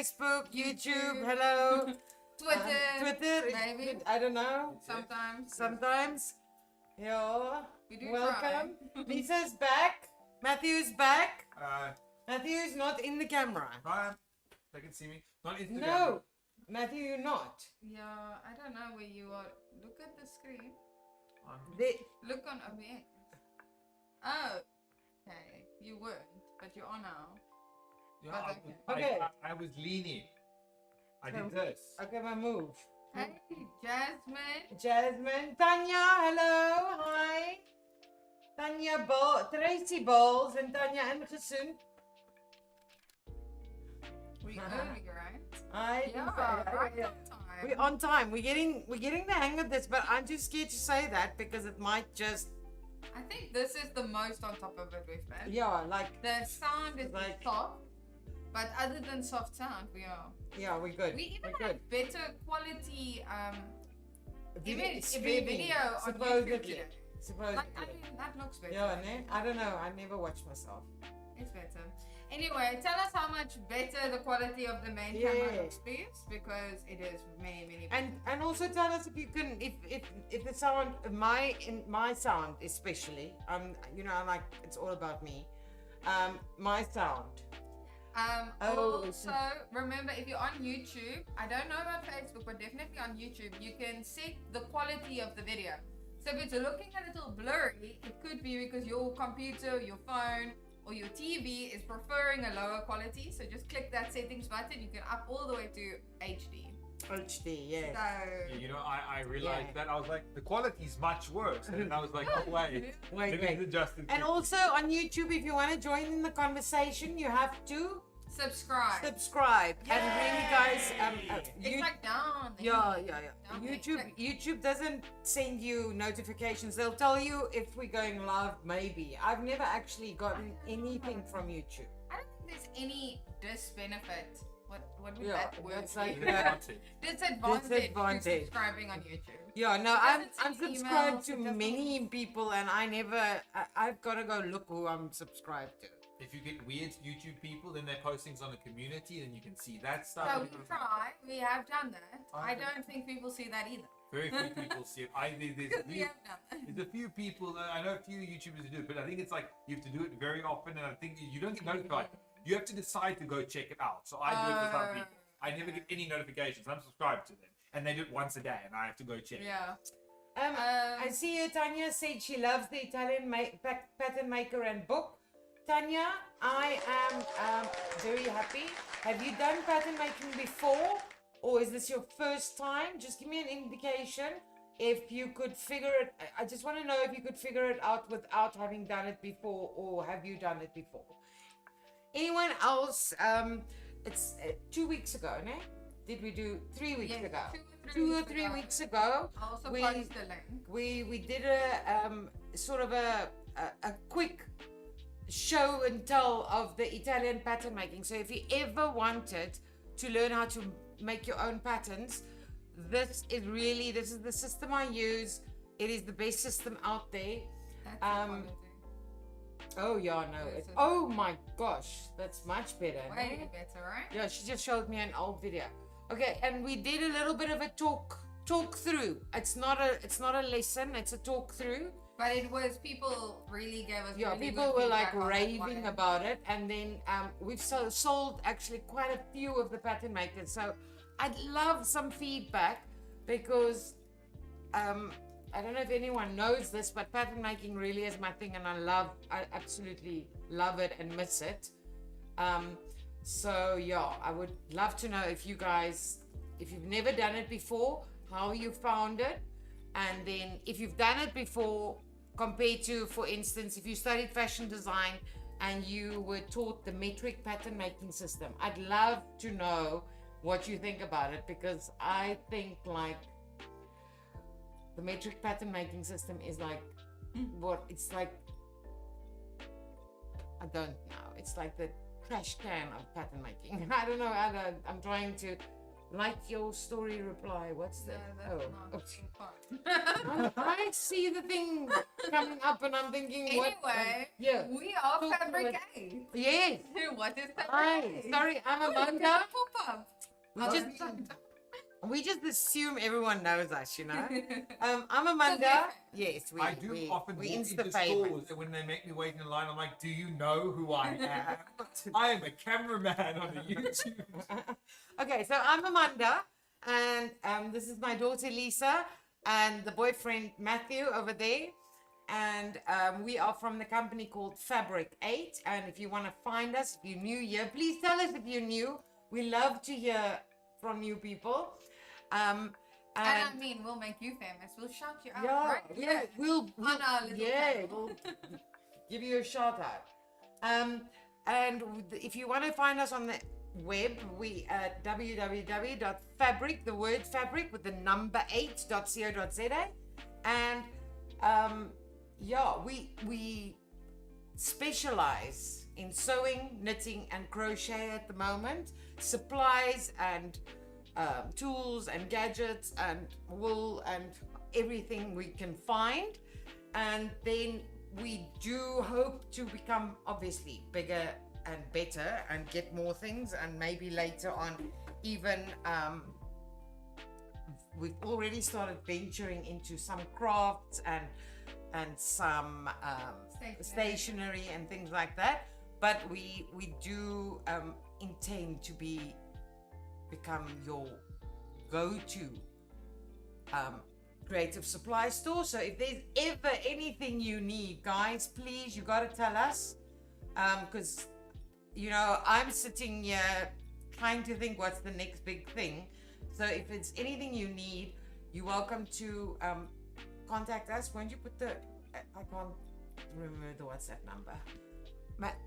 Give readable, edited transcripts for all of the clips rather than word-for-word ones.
Facebook, YouTube, hello. Twitter, maybe. I don't know. Sometimes. Yeah. We do welcome. Lisa's back. Matthew's back. Matthew's not in the camera. Hi. They can see me. Not Instagram. No. Matthew, you're not. Yeah, I don't know where you are. Look at the screen. Look on OBS. Oh, okay. You weren't, but you are now. Yeah, okay. I was leaning. I did this. Okay, my move. Hey, Jasmine. Jasmine. Tanya, hello. Hi. Tanya Tracy Bowles and Tanya Anderson. We early, right? I think so. Right on time. We're on time. We're getting the hang of this, but I'm too scared to say that because it might just. I think this is the most on top of it we've been. Yeah, like the sound is like soft, but other than soft sound, we are. Yeah, we're good. We even we're have good. better quality video on supposedly. YouTube today. Supposedly. Like, I mean, that looks better. Yeah, I don't know. I never watched myself. It's better. Anyway, tell us how much better the quality of the main camera looks, please, because it is many better. And also tell us if you can, if the sound, my sound especially, you know, like it's all about me, my sound. Also, remember, if you're on YouTube, I don't know about Facebook, but definitely on YouTube, you can set the quality of the video. So if it's looking a little blurry, it could be because your computer, your phone, or your TV is preferring a lower quality. So just click that settings button. You can up all the way to HD. HD, yeah. So, you know, I realized that. I was like, the quality is much worse. And then I was like, oh, wait. Wait. And also on YouTube, if you want to join in the conversation, you have to subscribe. Yay! And really, guys, it's like down. Yeah. Down YouTube doesn't send you notifications. They'll tell you if we're going live, maybe. I've never actually gotten anything from YouTube. I don't think there's any disbenefit. What would that word that's like disadvantage to subscribing on YouTube. Yeah, no, I'm subscribed to many people, and I've got to go look who I'm subscribed to. If you get weird YouTube people, then they're posting on a community, then you can see that stuff. So we have done that. I don't think people see that either. Very few people see it. There's a few people, I know a few YouTubers who do it, but I think it's like you have to do it very often, and I think you don't get notified. You have to decide to go check it out. So I do it for some people. I never get any notifications. I'm subscribed to them, and they do it once a day, and I have to go check. Yeah. I see here Tanya said she loves the Italian pattern maker and book. Tanya, I am very happy. Have you done pattern making before, or is this your first time? Just give me an indication if you could figure it. I just want to know if you could figure it out without having done it before, or have you done it before? Anyone else? It's 2 weeks ago, no? Did we do 3 weeks ago? 2 or 3 weeks ago. I'll also post the link. We did a sort of a quick show and tell of the Italian pattern making. So if you ever wanted to learn how to make your own patterns, this is the system I use. It is the best system out there. Oh yeah, no. Oh my gosh, that's much better. Way better, right? Yeah, she just showed me an old video. Okay, and we did a little bit of a talk through. It's not a lesson, it's a talk through. But it was, people really gave us people were like raving about it, and then we've sold actually quite a few of the pattern makers. So I'd love some feedback, because I don't know if anyone knows this, but pattern making really is my thing, and I absolutely love it and miss it. So yeah, I would love to know if you've never done it before, how you found it. And then if you've done it before, compared to, for instance, if you studied fashion design and you were taught the metric pattern making system, I'd love to know what you think about it, because I think like the metric pattern making system is like it's like, I don't know, it's like the trash can of pattern making. I don't know, I'm trying to like your story reply. What's that? No, that's not. I see the thing coming up and I'm thinking, what? Anyway, Yeah. we are Talk to Fabric8. Yes. What is Hi. Fabric8? Sorry, I'm Oh, Amanda. pop-up. We just assume everyone knows us, you know. I'm Amanda. Yes, I do often we walk into Insta stores famous. and when they make me wait in line, I'm like, do you know who I am? I am a cameraman on the YouTube. Okay, so I'm Amanda, and this is my daughter Lisa, and the boyfriend Matthew over there, and we are from the company called Fabric8. And if you want to find us, if you're new here, please tell us if you're new. We love to hear from new people. And I mean, we'll make you famous. We'll shout you out, yeah, right? yeah, we'll On our little we'll give you a shout out. And if you want to find us on the web, we at www.fabric, the word fabric with the number 8.co.za. And yeah, we specialize in sewing, knitting, and crochet at the moment. Supplies and tools and gadgets and wool and everything we can find. And then we do hope to become obviously bigger and better and get more things, and maybe later on even we've already started venturing into some crafts and some stationery and things like that. But we do intend to become your go-to creative supply store. So if there's ever anything you need, guys, please, you got to tell us, because you know I'm sitting here trying to think what's the next big thing. So if it's anything you need, you're welcome to contact us. Won't you put the I can't remember the WhatsApp number.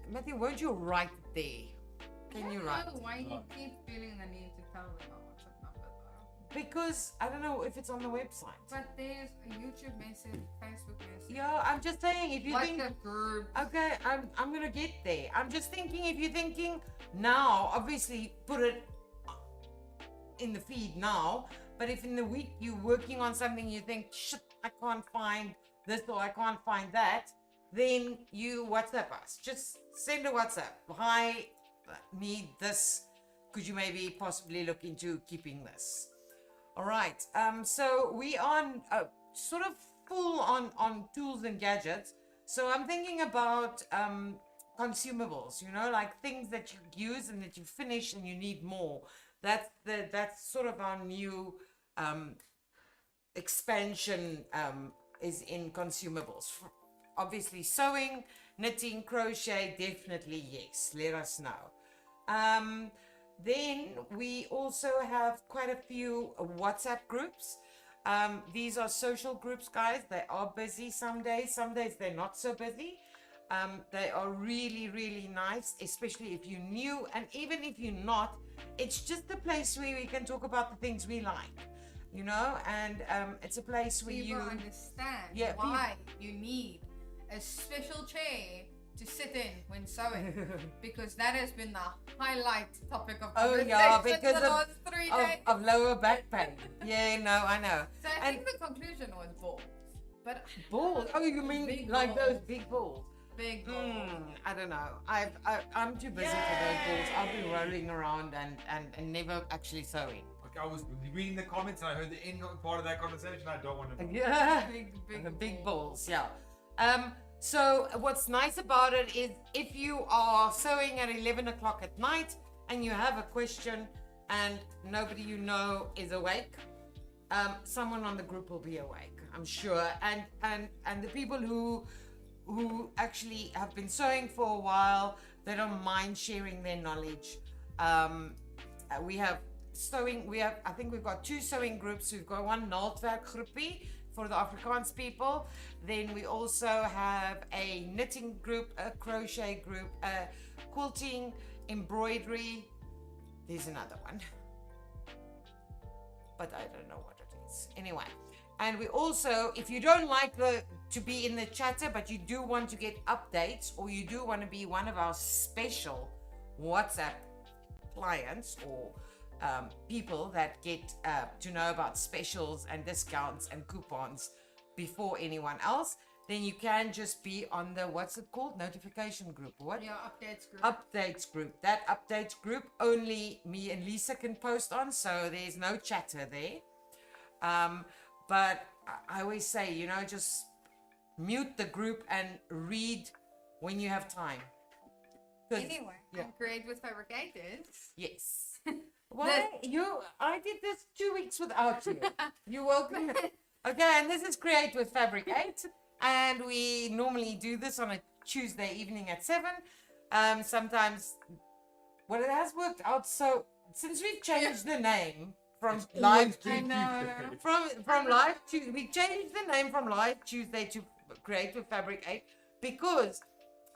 Matthew, won't you write there? Can you write? I don't know why you keep feeling the need to tell them our WhatsApp number though. Because I don't know if it's on the website. But there's a YouTube message, Facebook message. Yeah, I'm just saying if you think. WhatsApp group. Okay, I'm gonna get there. I'm just thinking if you're thinking now, obviously put it in the feed now. But if in the week you're working on something, you think, shit, I can't find this or I can't find that, then you WhatsApp us. Just send a WhatsApp. Hi, need this. Could you maybe possibly look into keeping this? All right. So we are sort of full on tools and gadgets. So I'm thinking about consumables. You know, like things that you use and that you finish and you need more. That's sort of our new expansion is in consumables. Obviously sewing, knitting, crochet, definitely yes, let us know. Then we also have quite a few WhatsApp groups. These are social groups, guys. They are busy some days they're not so busy. They are really, really nice, especially if you're new, and even if you're not, it's just a place where we can talk about the things we like, you know, and it's a place where people you understand why you need a special chair to sit in when sewing, because that has been the highlight topic of conversation because the last 3 days. of lower back pain. Yeah, no, I know. So I think the conclusion was balls. But Balls? Oh, you mean big like balls. those big balls? Big balls. I don't know. I'm too busy for those balls. I've been rolling around and never actually sewing. Okay, I was reading the comments and I heard the end part of that conversation. I don't want to. Yeah, Big big balls. Yeah. So what's nice about it is if you are sewing at 11 o'clock at night and you have a question and nobody you know is awake, someone on the group will be awake, I'm sure. And the people who actually have been sewing for a while, they don't mind sharing their knowledge. We have sewing. I think we've got 2 sewing groups. We've got one 𝐓𝐈𝐌𝐄𝐄 for the Afrikaans people. Then we also have a knitting group, a crochet group, a quilting, embroidery. There's another one, but I don't know what it is. Anyway, and we also, if you don't like to be in the chatter, but you do want to get updates, or you do want to be one of our special WhatsApp clients or people that get to know about specials and discounts and coupons before anyone else, then you can just be on the, what's it called? Notification group. What? Yeah, updates group. Updates group. That updates group only me and Lisa can post on, so there's no chatter there. But I always say, you know, just mute the group and read when you have time. Anyway, Create with Fabric8 is... Yes. Why? I did this 2 weeks without you. You're welcome. Okay, and this is Create with Fabric8. And we normally do this on a Tuesday evening at 7. Sometimes, well, it has worked out. So since we've changed the name from live from live Tuesday, we changed the name from Live Tuesday to Create with Fabric8 because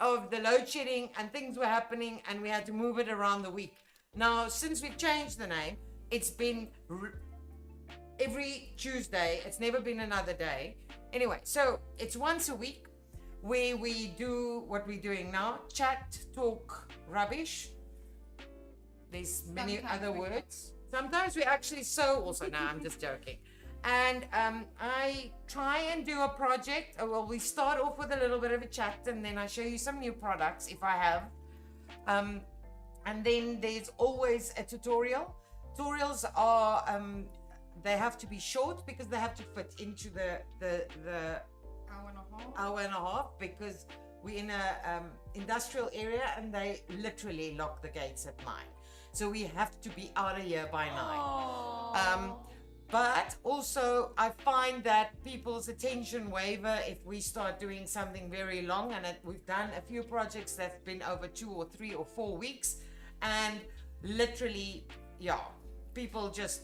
of the load shedding and things were happening, and we had to move it around the week. Now, since we've changed the name, it's been every Tuesday. It's never been another day. Anyway, so it's once a week where we do what we're doing now: chat, talk, rubbish. There's many other words. Sometimes we actually sew also. No, I'm just joking. And I try and do a project. Well, we start off with a little bit of a chat, and then I show you some new products if I have. And then there's always a tutorial. Tutorials are they have to be short because they have to fit into the hour and a half, because we're in a industrial area and they literally lock the gates at 9. So we have to be out of here by 9. But also I find that people's attention waver if we start doing something very long, and we've done a few projects that's been over 2 or 3 or 4 weeks, and literally, people just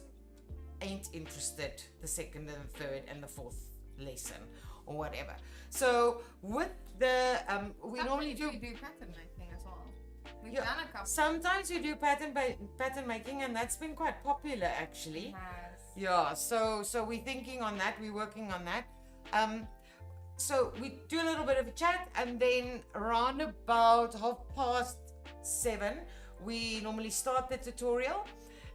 ain't interested the second and the third and the fourth lesson or whatever. So with the we normally do pattern making as well. We've done a couple. Sometimes we do pattern making, and that's been quite popular actually. Yeah, so we're thinking on that, we're working on that. So we do a little bit of a chat, and then around about 7:30 we normally start the tutorial.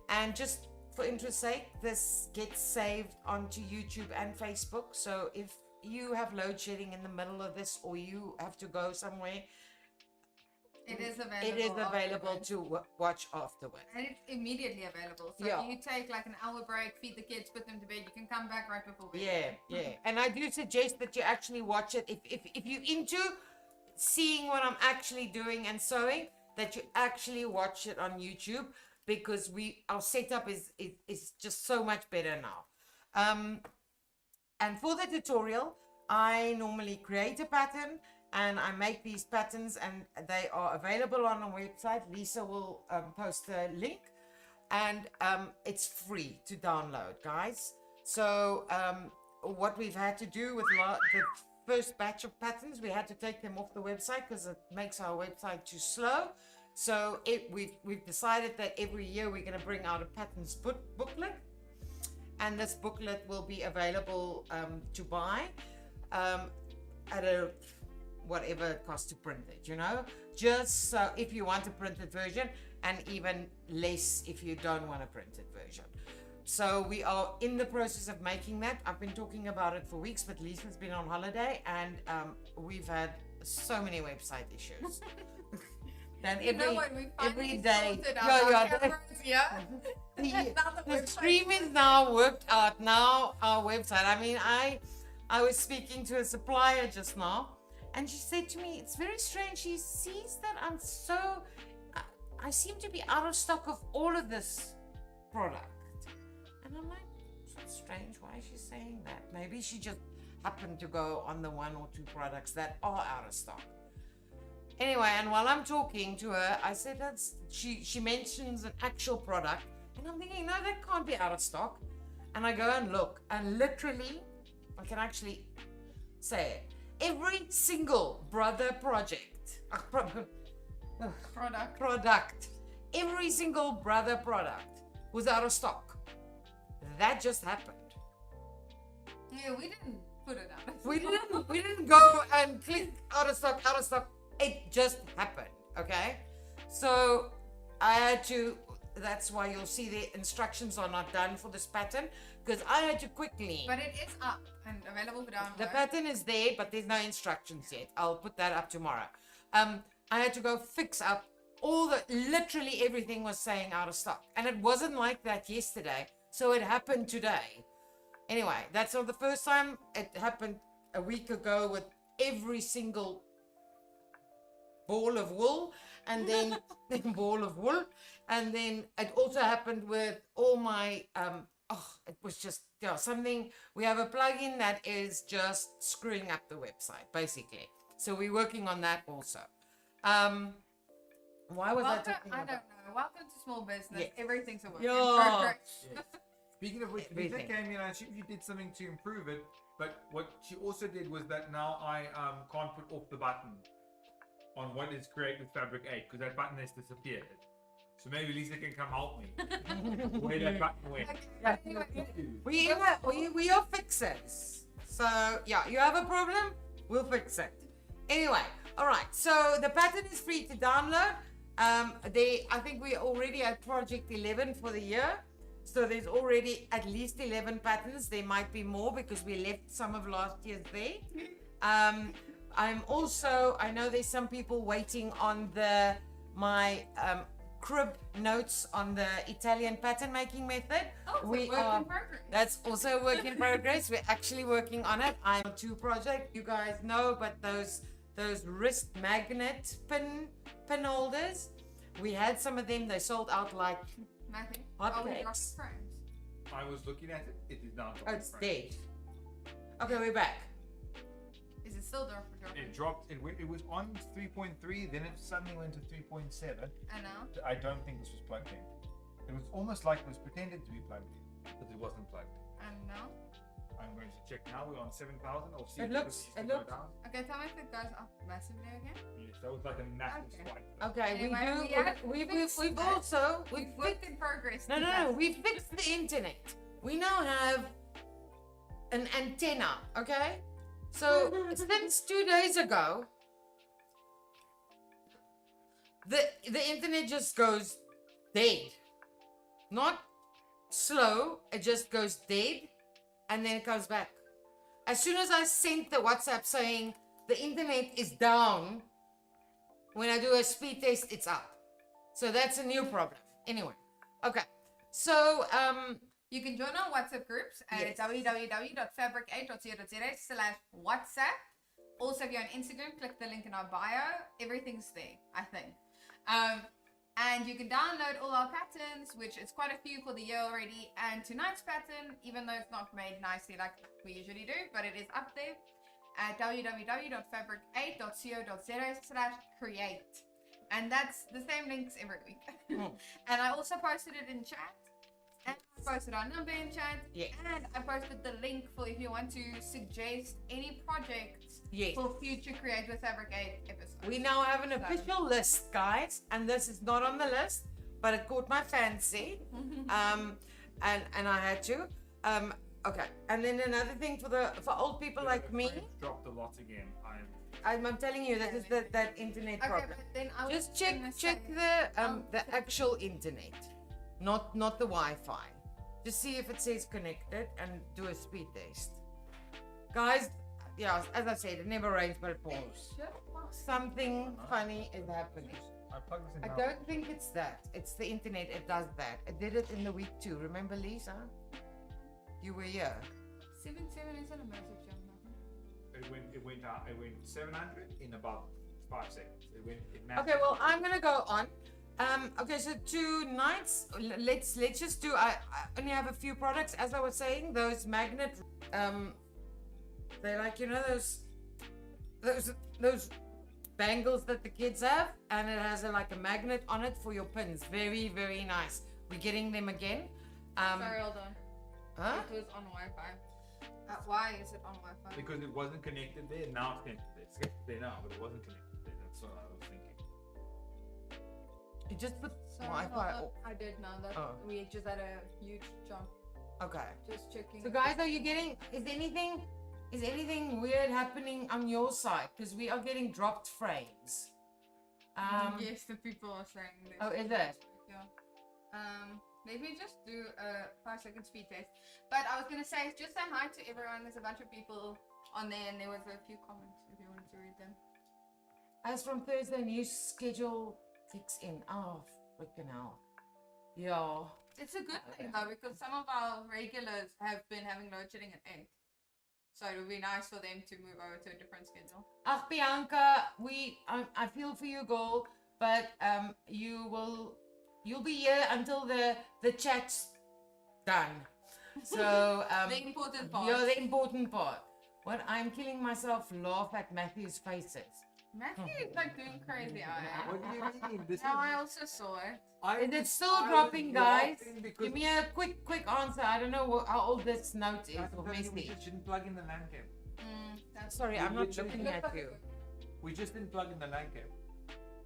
And just for interest's sake, this gets saved onto YouTube and Facebook. So if you have load shedding in the middle of this, or you have to go somewhere, it is available to watch afterwards. And it's immediately available. So you take like an hour break, feed the kids, put them to bed, you can come back right before bed. Yeah. And I do suggest that you actually watch it. If you're into seeing what I'm actually doing and sewing, that you actually watch it on YouTube, because our setup is just so much better now. And for the tutorial, I normally create a pattern, and I make these patterns, and they are available on our website. Lisa will post a link, and it's free to download, guys. So what we've had to do with the first batch of patterns, we had to take them off the website because it makes our website too slow. So we've decided that every year we're going to bring out a patterns booklet, and this booklet will be available to buy at a whatever it costs to print it, just so if you want a printed version, and even less if you don't want a printed version. So we are in the process of making that. I've been talking about it for weeks, but Lisa's been on holiday, and we've had so many website issues. Then every day, the stream is now worked out. Now our website. I mean, I was speaking to a supplier just now, and she said to me, it's very strange. She sees that I seem to be out of stock of all of this product. And I'm like, that's strange. Why is she saying that? Maybe she just happened to go on the 1 or 2 products that are out of stock. Anyway, and while I'm talking to her, I said she mentions an actual product, and I'm thinking, no, that can't be out of stock. And I go and look, and literally, I can actually say it. Every single brother product, every single brother product was out of stock. That just happened. Yeah, we didn't put it out. We didn't go and click out of stock. It just happened, okay? So I had to that's why you'll see the instructions are not done for this pattern, because I had to quickly. But it is up and available for download. The pattern is there, but there's no instructions yet. I'll put that up tomorrow. I had to go fix up literally everything was saying out of stock. And it wasn't like that yesterday. So it happened today. Anyway, that's not the first time. It happened a week ago with every single ball of wool, and then ball of wool. And then it also happened with all my, it was just, something. We have a plugin that is just screwing up the website, basically. So we're working on that also. Why was I talking about? I don't know. Welcome to small business. Yes. Everything's a work. Yeah. Speaking of which, Lisa came in and she did something to improve it. But what she also did was that now I can't put off the button on what is Create with Fabric8 because that button has disappeared. So maybe Lisa can come help me. Where that button went. We are fixers. So yeah, you have a problem, we'll fix it. Anyway, all right. So the pattern is free to download. I think we already at project 11 for the year. So there's already at least 11 patterns. There might be more because we left some of last year's there. I know there's some people waiting on my crib notes on the Italian pattern making method. Oh, work in progress. That's also a work in progress. We're actually working on it. I'm on 2 projects. You guys know, but those wrist magnet pin holders, we had some of them. They sold out like hotcakes. I was looking at it. It is not. Oh, it's dead. Okay, we're back. Is it still dropping? It dropped. It was on 3.3, then it suddenly went to 3.7. And now? I don't think this was plugged in. It was almost like it was pretended to be plugged in, but it wasn't plugged in. And now? I'm going to check now. We're on 7,000. I'll see It if looks. down. Okay, tell me if it goes up massively again. Yes, that was like a massive spike. Okay, Anyway, we've worked in progress. No, we fixed the internet. We now have an antenna, okay? So since 2 days ago, the internet just goes dead. Not slow, it just goes dead and then it comes back. As soon as I sent the WhatsApp saying the internet is down, when I do a speed test, it's up. So that's a new problem. Anyway, okay. So you can join our WhatsApp groups at www.fabric8.co.za/WhatsApp. Also, if you're on Instagram, click the link in our bio. Everything's there, I think. And you can download all our patterns, which is quite a few for the year already. And tonight's pattern, even though it's not made nicely like we usually do, but it is up there at www.fabric8.co.za/create. And that's the same links every week. And I also posted it in chat. And I posted our number in chat. Yes. And I posted the link for if you want to suggest any projects yes, for future Create with Fabric8 episodes. we now have an official list, guys, and this is not on the list, but it caught my fancy. And I had to. Okay. And then another thing for old people like me. Dropped a lot again. I'm telling you that is that internet Okay, problem. but then I was Just check the actual internet, not the Wi-Fi. Just see if it says connected and do a speed test. Guys, yeah, as I said, it never rains but it pours. Something funny is happening. I don't think it's that. It's the internet. It does that. It did it in the week too. Remember, Lisa? You were here. 77 is a massive jump. It went out. It went 700 in about 5 seconds. Okay, well, I'm gonna go on. Okay, so tonight's let's just do. I only have a few products, as I was saying. Those magnet, they're like, you know, those bangles that the kids have, and it has like a magnet on it for your pins. Very, very nice. We're getting them again. Sorry, hold on. Huh? It was on Wi-Fi. Why is it on Wi-Fi? Because it wasn't connected there. Now it's connected there. It's connected there now, but it wasn't connected there. That's what I was thinking. You just put Sorry, Wi-Fi. hold on. I did know that we just had a huge jump. Okay. Just checking. So guys, are you getting? Is anything weird happening on your side? Because we are getting dropped frames. Yes, the people are saying this. Oh, is it? Yeah. Let me just do a 5-second speed test. But I was gonna say, just say hi to everyone. There's a bunch of people on there, and there was a few comments if you wanted to read them. As from Thursday, new schedule kicks in. Oh, freaking hell. Yeah. It's a good thing though, because some of our regulars have been having load shedding at 8. So it would be nice for them to move over to a different schedule. Bianca, I feel for you, girl, but you'll be here until the chat's done. So the important part. you're the important part. What I'm killing myself laugh at Matthew's faces. Matthew is like doing crazy eyes. What do you mean? This Now I also saw it. Is it still dropping, guys? Give me a quick answer. I don't know how old this note is or We message. didn't plug in the LAN cable. That's Sorry, I'm not looking at you. We just didn't plug in the LAN cable.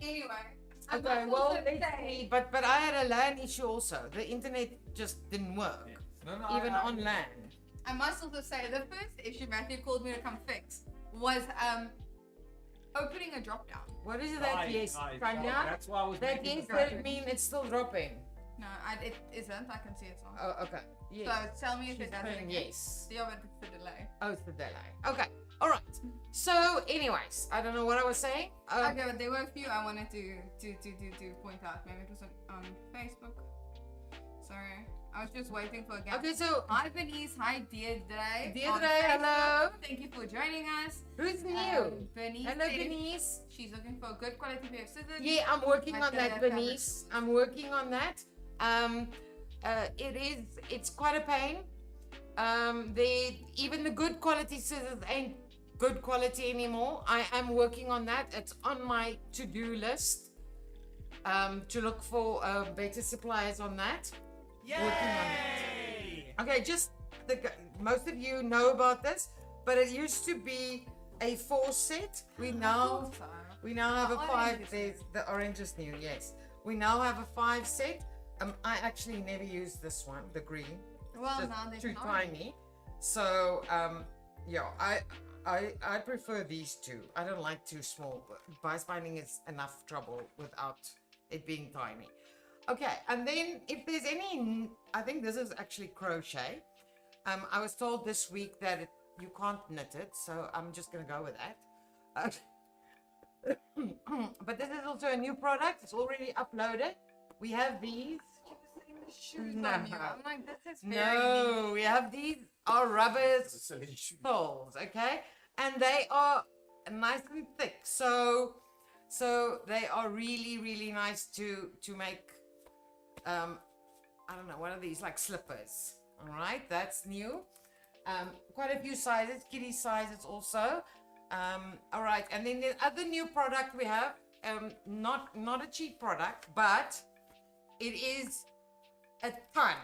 Anyway. I Okay, must well, also let's say- see. But I had a LAN issue also. The internet just didn't work, No, even on LAN. I must also say the first issue Matthew called me to come fix was opening a drop down. What is that? Yes, Nice. Tanya. That's why I was That making yes, the does comment. mean it's still dropping. No, it isn't. I can see it's on. Oh, okay. Yes. So tell me if She's it doesn't. saying again. yes. Yeah, but it's the delay. Oh, it's the delay. Okay. All right. So, anyways, I don't know what I was saying. Okay, but there were a few I wanted to point out. Maybe it was on Facebook. Sorry, I was just waiting for a gap. Okay, so Hi Bernice, hi Deirdre. Deirdre, on Facebook. hello. Thank you for joining us. who's new? Bernice. Hello, said Denise. She's looking for a good quality pair of scissors. Yeah, I'm working Like on that, the Bernice. I'm working on that. It's quite a pain. Even the good quality scissors ain't good quality anymore. I am working on that. It's on my to-do list to look for better suppliers on that. Working on it. Okay, just most of you know about this, but it used to be a 4 set. We now have a 5. There's the orange is new. Yes, we now have a 5 set. I actually never used this one, the green. Well, Just now there's too an orange. tiny. So yeah, I prefer these two. I don't like too small. Bias binding is enough trouble without it being tiny. Okay, and then if there's any, I think this is actually crochet. I was told this week that you can't knit it, so I'm just gonna go with that. But this is also a new product. It's already uploaded. We have these. Shoes No. on you. I'm like, this is very No, we have these are rubbers Silly shoe. soles, okay, and they are nice and thick. So they are really nice to make. I don't know, what are these, like slippers? All right, that's new. Quite a few sizes, kitty sizes also. All right, and then the other new product we have, not a cheap product, but it is a ton.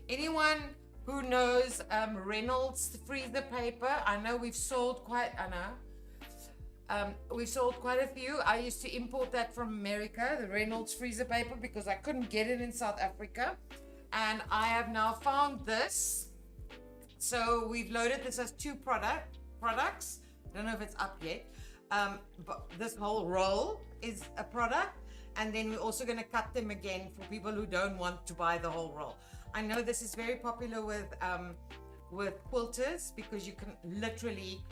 Anyone who knows Reynolds freezer paper, I know we've sold quite. We sold quite a few. I used to import that from America, the Reynolds freezer paper, because I couldn't get it in South Africa. And I have now found this. So we've loaded this as 2 products. Don't know if it's up yet. But this whole roll is a product. And then we're also going to cut them again for people who don't want to buy the whole roll. I know this is very popular with quilters, because you can literally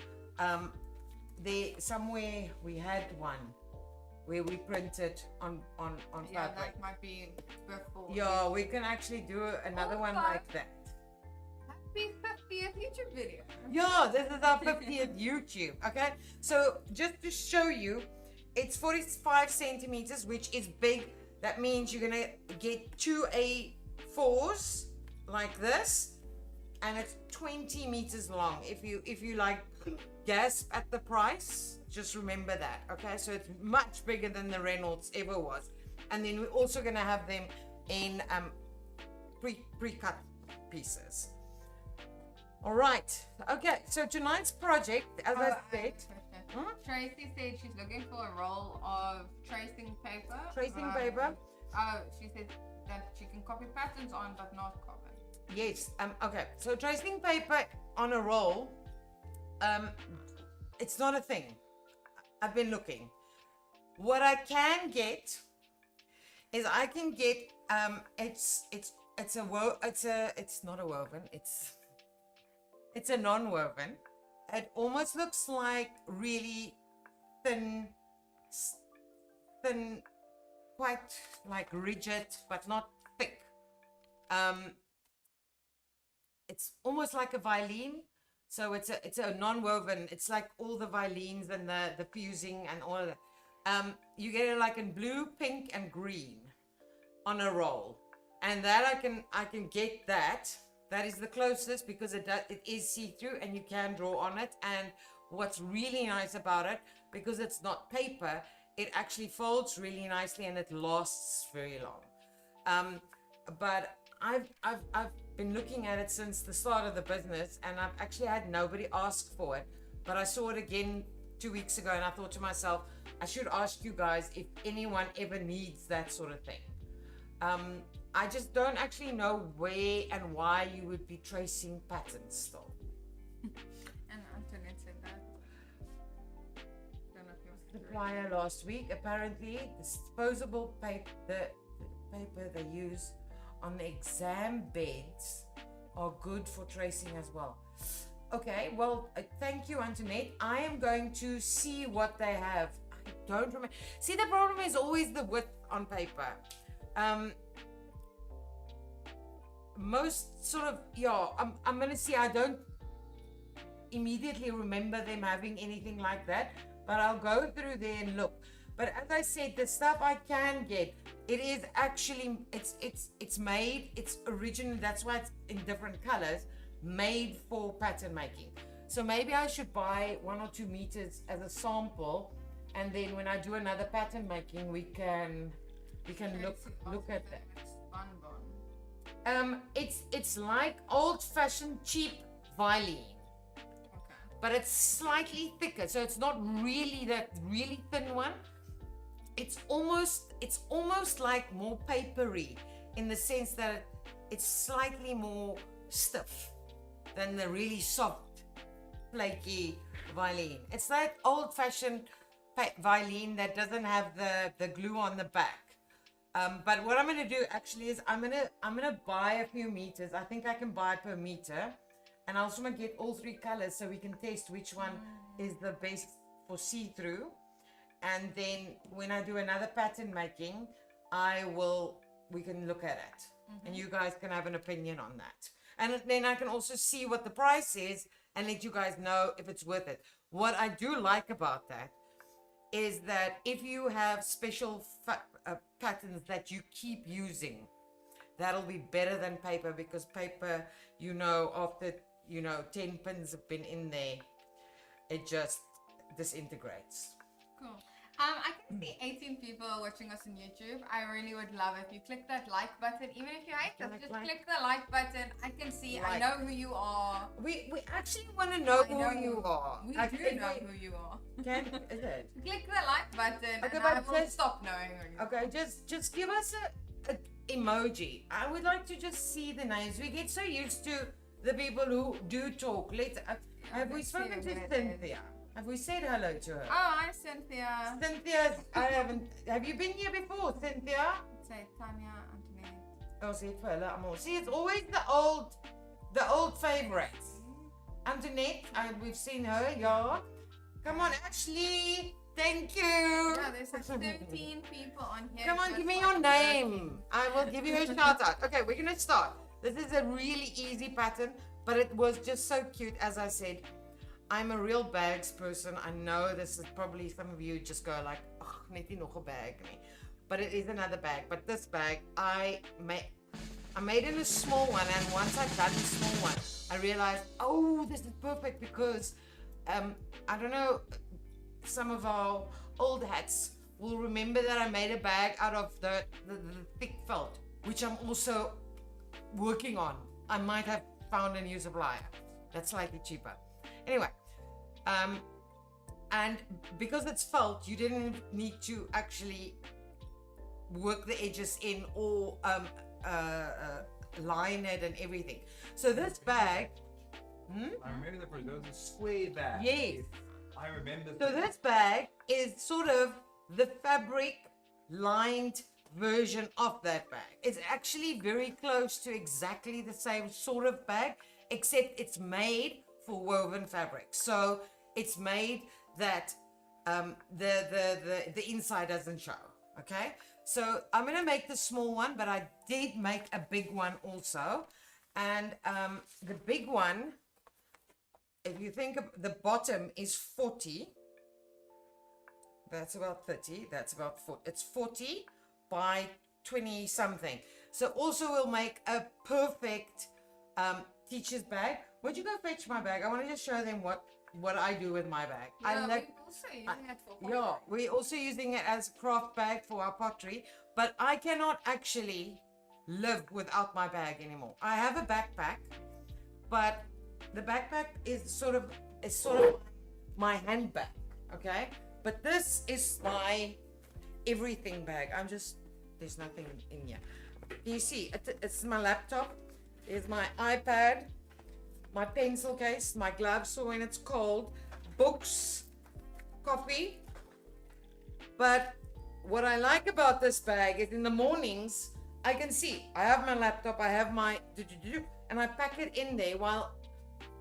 there somewhere we had one where we printed on Yeah, fabric. that might be before. Yeah, we can actually do another one like that. Happy 50th YouTube video. Yeah, this is our 50th YouTube. Okay, so just to show you, it's 45 centimeters, which is big. That means you're gonna get 2 A4s like this, and it's 20 meters long. If you like gasp at the price, just remember that. Okay, so it's much bigger than the Reynolds ever was. And then we're also gonna have them in pre-cut pieces. All right. Okay, so tonight's project, as I said, Tracy said she's looking for a roll of tracing paper. Tracing paper? She said that she can copy patterns on, but not copy. yes. Okay, so tracing paper on a roll, it's not a thing. I've been looking. What I can get is I can get it's not a woven. It's a non-woven. It almost looks like really thin, quite like rigid, but not thick. It's almost like a 𝐓𝐈𝐌𝐿. So it's a non-woven. It's like all the 𝐓𝐈𝐿𝐼Ns and the fusing and all of that. You get it like in blue, pink, and green on a roll, and that I can get that. That is the closest because it is see-through and you can draw on it. And what's really nice about it, because it's not paper, it actually folds really nicely and it lasts very long. But I've been looking at it since the start of the business, and I've actually had nobody ask for it. But I saw it again 2 weeks ago, and I thought to myself, I should ask you guys if anyone ever needs that sort of thing. I just don't actually know where and why you would be tracing patterns still. And Antoinette said that. Don't know if you want to Supplier last week, apparently disposable paper, the paper they use on the exam beds are good for tracing as well. Okay, well, thank you, Antoinette. I am going to see what they have. I don't remember. See, the problem is always the width on paper. Most sort of, yeah, I'm gonna see. I don't immediately remember them having anything like that, but I'll go through there and look. But as I said, the stuff I can get, it is actually, it's made, it's original, that's why it's in different colors, made for pattern making. So maybe I should buy 1 or 2 meters as a sample, and then when I do another pattern making, we can look at that. It's like old-fashioned cheap 𝐓𝐈𝐿𝐼N, but it's slightly thicker, so it's not really that really thin one. It's almost like more papery in the sense that it's slightly more stiff than the really soft, flaky 𝐓𝐈𝐿𝐼N. It's like old-fashioned 𝐓𝐈𝐿𝐼N that doesn't have the glue on the back. But what I'm going to do actually is I'm gonna buy a few meters. I think I can buy per meter, and I also want to get all 3 colors so we can test which one is the best for see-through. And then when I do another pattern making, we can look at it, and you guys can have an opinion on that. And then I can also see what the price is and let you guys know if it's worth it. What I do like about that is that if you have special patterns that you keep using, that'll be better than paper, because paper, after 10 pins have been in there, it just disintegrates. Cool. I can see 18 people watching us on YouTube. I really would love if you click that like button. Even if you hate us, just click the like button. I can see, I know who you are. We actually want to know who you are. We do know who you are. Is it? Click the like button, okay, and I will stop knowing who you are. Okay, just give us a emoji. I would like to just see the names. We get so used to the people who do talk. Have we spoken to Cynthia? Have we said hello to her? Oh, hi, Cynthia. Cynthia, I haven't. Have you been here before, Cynthia? Say Tanya, Antoinette. Oh, see, see, it's always the old favorites. Antoinette, we've seen her, yeah. Come on, Ashley. Thank you. Yeah, there's like 13 people on here. Come on, give me your name. I will give you a shout out. Okay, we're gonna start. This is a really easy pattern, but it was just so cute. As I said, I'm a real bags person. I know this is probably some of you just go like, oh, net nie nog 'n bag nie. But it is another bag. But this bag, I made in a small one, and once I've done the small one, I realized, oh, this is perfect, because I don't know, some of our old hats will remember that I made a bag out of the thick felt, which I'm also working on. I might have found a new supplier that's slightly cheaper. Anyway, and because it's felt, you didn't need to actually work the edges in or line it and everything. So this bag, I remember that there was a square bag. Yes. I remember. So this bag is sort of the fabric lined version of that bag. It's actually very close to exactly the same sort of bag, except it's made for woven fabric. So it's made that the inside doesn't show. Okay, so I'm gonna make the small one, but I did make a big one also. And the big one, if you think of the bottom is 40, that's about 30, that's about 40, it's 40 by 20 something. So also we'll make a perfect teacher's bag. Would you go fetch my bag? I want to just show them what I do with my bag. Yeah, we're also using it for pottery. Yeah, we're also using it as a craft bag for our pottery, but I cannot actually live without my bag anymore. I have a backpack, but the backpack is sort of my handbag, okay? But this is my everything bag. There's nothing in here. You see, it's my laptop, there's my iPad, my pencil case, my gloves for when it's cold, books, coffee. But what I like about this bag is in the mornings, I can see, I have my laptop, I have my, and I pack it in there, while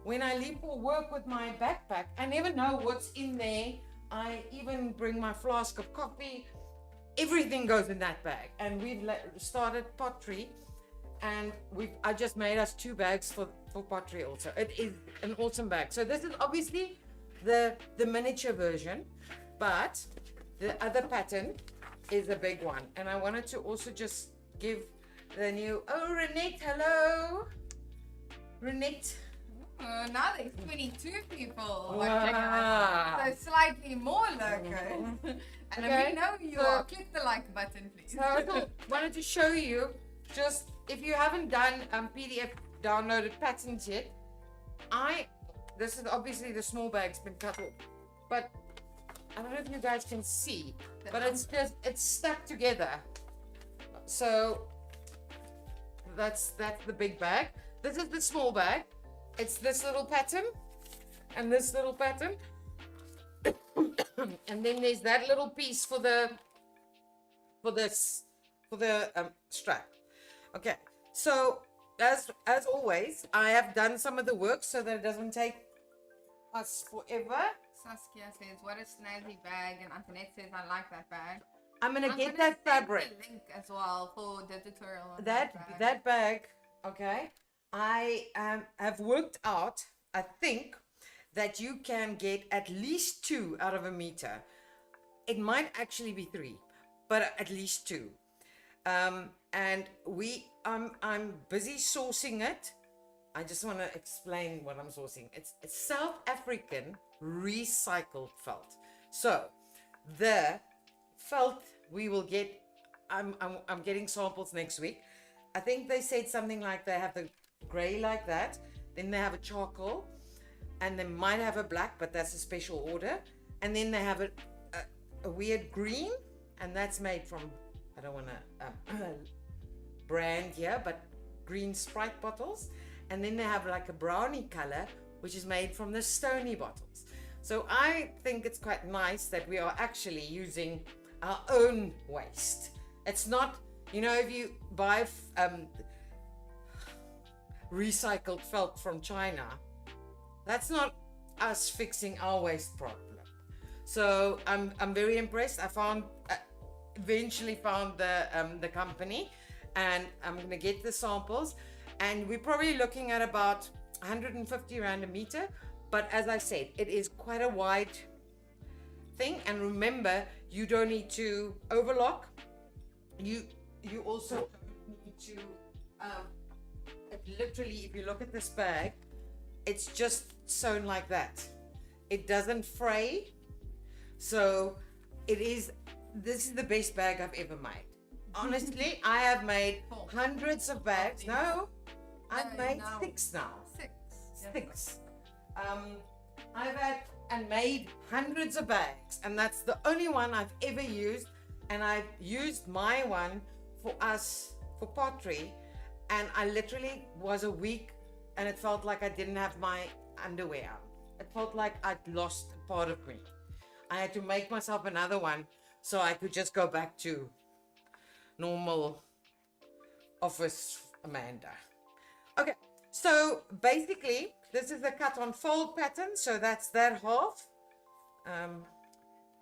when I leave for work with my backpack, I never know what's in there. I even bring my flask of coffee, everything goes in that bag. And we've started pottery, and I just made us 2 bags for pottery also. It is an awesome bag. So this is obviously the miniature version, but the other pattern is a big one. And I wanted to also just give the new, oh, Renette, hello. Renette. Now there's 22 people Wow. watching us, so slightly more local. And Okay, we know you so- are. Click the like button, please. So I wanted to show you, just if you haven't done PDF downloaded patterns yet, this is obviously the small bag's been cut off, but I don't know if you guys can see, but it's stuck together. So that's the big bag. This is the small bag. It's this little pattern and this little pattern. And then there's that little piece for the strap. Okay, so as always, I have done some of the work so that it doesn't take us forever. Saskia says, what a snazzy bag, and Antoinette says, I like that bag. I'm gonna I'm get gonna that send fabric. the link as well for the tutorial on That bag, okay. I have worked out, I think, that you can get at least 2 out of a meter. It might actually be 3, but at least 2. And I'm busy sourcing it. I just want to explain what I'm sourcing. It's South African recycled felt. So the felt we will get, I'm getting samples next week. I think they said something like they have the gray like that, then they have a charcoal, and they might have a black, but that's a special order, and then they have a weird green, and that's made from, I don't want to brand here, but green Sprite bottles, and then they have like a brownie color, which is made from the stony bottles. So I think it's quite nice that we are actually using our own waste. It's not, if you buy recycled felt from China, that's not us fixing our waste problem. So I'm very impressed. I eventually found the company, and I'm gonna get the samples, and we're probably looking at about 150 rand a meter. But as I said, it is quite a wide thing, and remember, you don't need to overlock. You also don't need to literally, if you look at this bag, it's just sewn like that. It doesn't fray. So this is the best bag I've ever made. Honestly, I have made hundreds of bags. No, I've made 6 now. 6. I've had and made hundreds of bags, and that's the only one I've ever used. And I've used my one for pottery, and I literally was a week, and it felt like I didn't have my underwear on. It felt like I'd lost a part of me. I had to make myself another one so I could just go back to normal office Amanda. Okay, so basically this is the cut on fold pattern, so that's that half.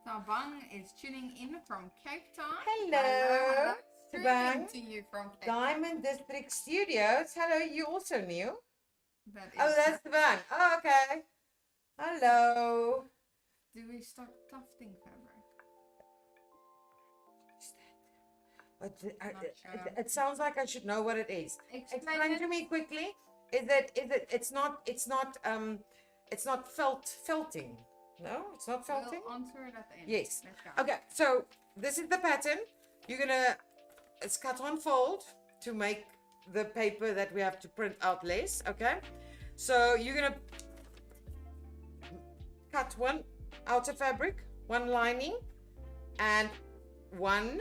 Tabang is tuning in from Cape Town. Hello, Streaming Tabang. to you from Cape Town. Diamond District Studios. Hello, you also new? That is, Oh, that's the bank. Oh, okay. Hello. do we start tufting fabric? It sounds like I should know what it is. Explain Explain to me quickly. It's not felting. No, it's not felting. We'll answer it at the end. Yes. Let's go. Okay, so this is the pattern. It's cut on fold to make the paper that we have to print out less. Okay, so you're gonna cut one outer fabric, one lining, and one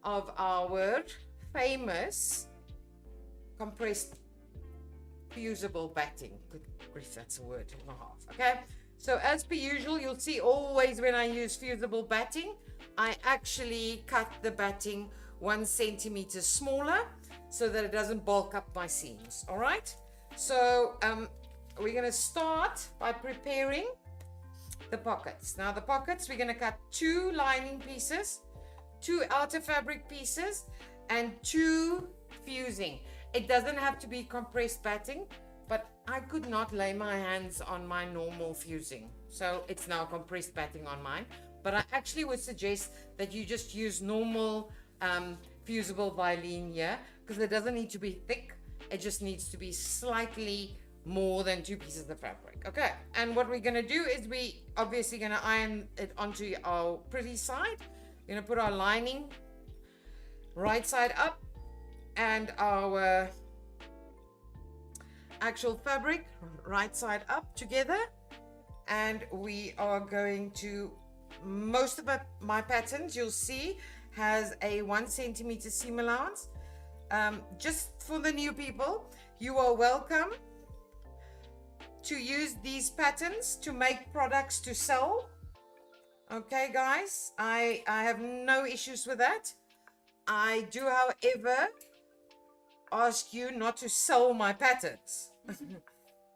of our famous compressed fusible batting. Good grief, that's a word and a half. Okay, so as per usual, you'll see always when I use fusible batting, I actually cut the batting 1 centimeter smaller so that it doesn't bulk up my seams. All right, so we're going to start by preparing the pockets. Now the pockets, we're going to cut 2 lining pieces, 2 outer fabric pieces, and 2 fusing. It doesn't have to be compressed batting, but I could not lay my hands on my normal fusing, so it's now compressed batting on mine. But I actually would suggest that you just use normal fusible Vilene here, because it doesn't need to be thick. It just needs to be slightly more than 2 pieces of fabric. Okay, and what we're going to do is we obviously going to iron it onto our pretty side. We're going to put our lining right side up and our actual fabric right side up together, and we are going to, most of my patterns you'll see has a 1 centimeter seam allowance. Just for the new people, you are welcome to use these patterns to make products to sell. Okay guys, I have no issues with that. I do, however, ask you not to sell my patterns.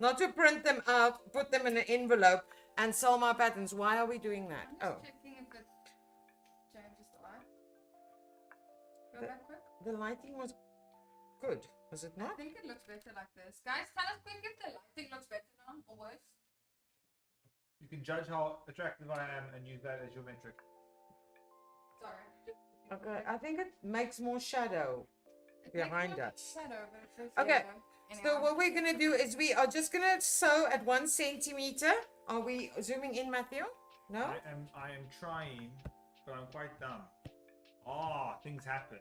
Not to print them out, put them in an envelope and sell my patterns. Why are we doing that? I'm just checking if it changes the light. Go back quick. The lighting was good, was it I not? think it looks better like this. Guys, tell us quick if the lighting looks better now or worse. You can judge how attractive I am and use that as your metric. Sorry. Okay, I think it makes more shadow It behind makes us. more shadow, but it says Okay, yellow. so Anyhow. what we're gonna do is we are just gonna sew at 1 centimeter. Are we zooming in, Matthew? No? I am trying, but I'm quite dumb. Oh, things happen.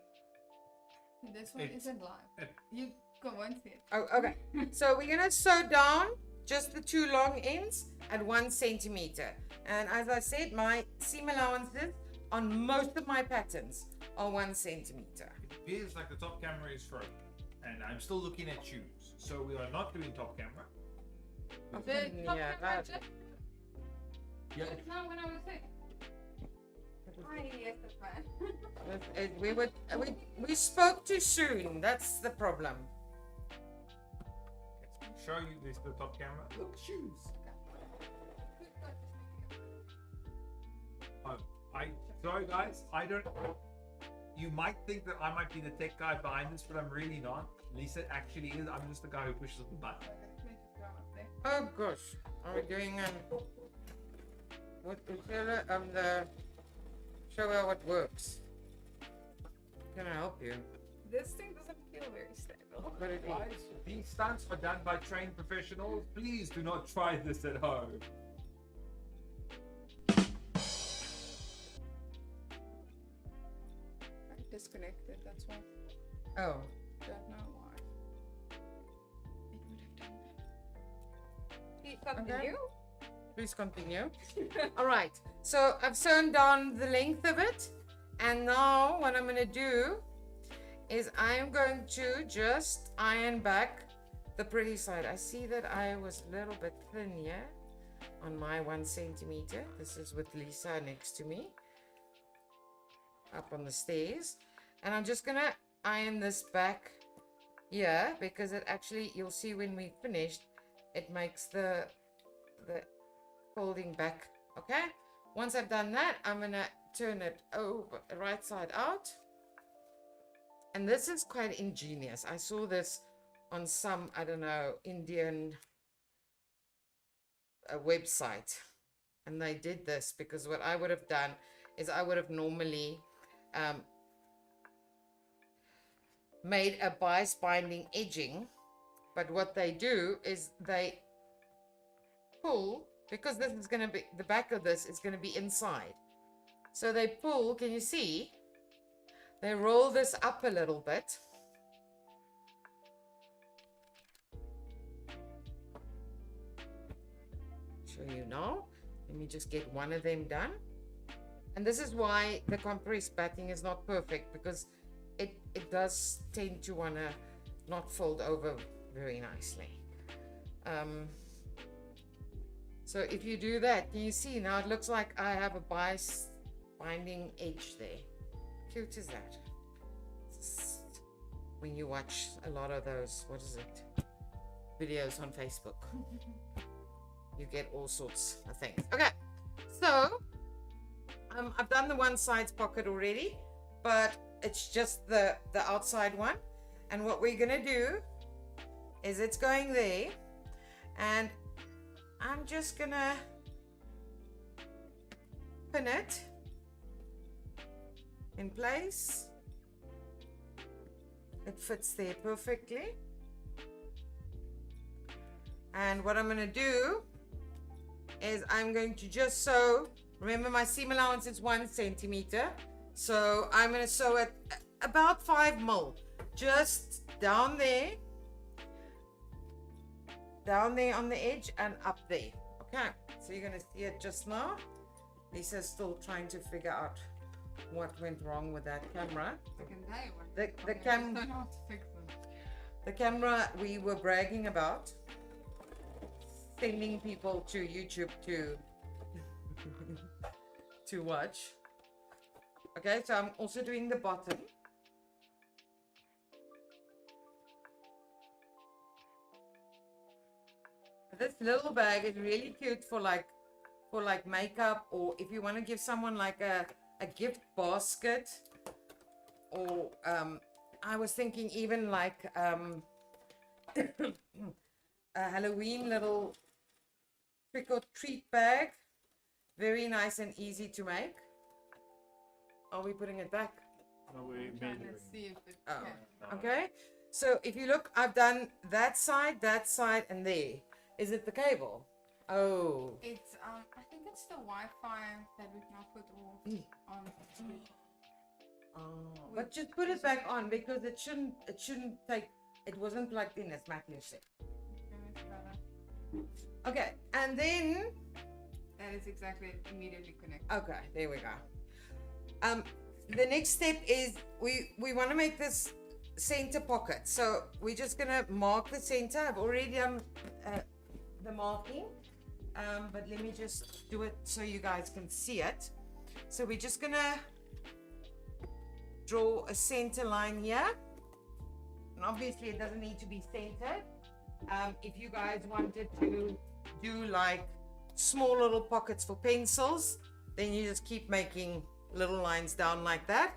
This one It's- isn't live. it- You won't see it. Oh, okay. So we're gonna sew down just the 2 long ends at 1 centimeter. And as I said, my seam allowances on most of my patterns are 1 centimeter. It appears like the top camera is frozen, and I'm still looking at shoes. So we are not doing top camera. The top Yeah, camera that- just Yeah, it's not when I was sick. Yes, that's fine. we spoke too soon. That's the problem. let's show you this the top camera. Look, shoes. Sorry guys, I don't. You might think that I might be the tech guy behind this, but I'm really not. Lisa actually is. I'm just the guy who pushes the button. Oh gosh, are we doing what the show her what works? Can I help you? This thing doesn't feel very stable. But it Guys, is. these stunts are done by trained professionals. Please do not try this at home. I'm disconnected, that's why. Oh, Don't know why. It would have done that. Please continue. please continue. All right, so I've sewn down the length of it, and now what I'm going to do is I'm going to just iron back the pretty side. I see that I was a little bit thin here on my 1 centimeter. This is with Lisa next to me up on the stairs. And I'm just gonna iron this back here because it actually, you'll see when we finished, it makes the folding back. Okay, once I've done that, I'm gonna turn it over right side out. And this is quite ingenious. I saw this on some, I don't know, Indian website, and they did this because what I would have done is I would have normally made a bias binding edging, but what they do is they pull, because this is going to be, the back of this is going to be inside, so they pull, can you see, they roll this up a little bit, show you now. Let me just get one of them done. And this is why the compressed batting is not perfect, because it does tend to want to not fold over very nicely. So if you do that, can you see now it looks like I have a bias binding edge there. Cute is that? When you watch a lot of those, what is it, videos on Facebook, you get all sorts of things. Okay, so I've done the one side's pocket already, but it's just the outside one. And what we're gonna do is it's going there, and I'm just gonna pin it in place. It fits there perfectly. And what I'm gonna do is I'm going to just sew. Remember, my seam allowance is 1 centimeter, so I'm going to sew it about 5 mil, just down there on the edge and up there. Okay, so you're going to see it just now. Lisa's still trying to figure out what went wrong with that camera. The camera we were bragging about, sending people to YouTube to watch. Okay, so I'm also doing the bottom. This little bag is really cute for like makeup, or if you want to give someone like a gift basket, or I was thinking even like a Halloween little trick or treat bag. Very nice and easy to make. Are we putting it back? No, we Trying to see if it Okay. So if you look, I've done that side, and there. Is it the cable? Oh. It's I think it's the Wi-Fi that we've now put off on. Oh. But just put it back on, because it shouldn't take. It wasn't plugged in, as Matthew said. Okay, and then. That is exactly immediately connected. Okay, there we go. The next step is we want to make this center pocket. So we're just gonna mark the center. I've already done the marking, but let me just do it so you guys can see it. So we're just gonna draw a center line here, and obviously it doesn't need to be centered. If you guys wanted to do like small little pockets for pencils, then you just keep making little lines down like that,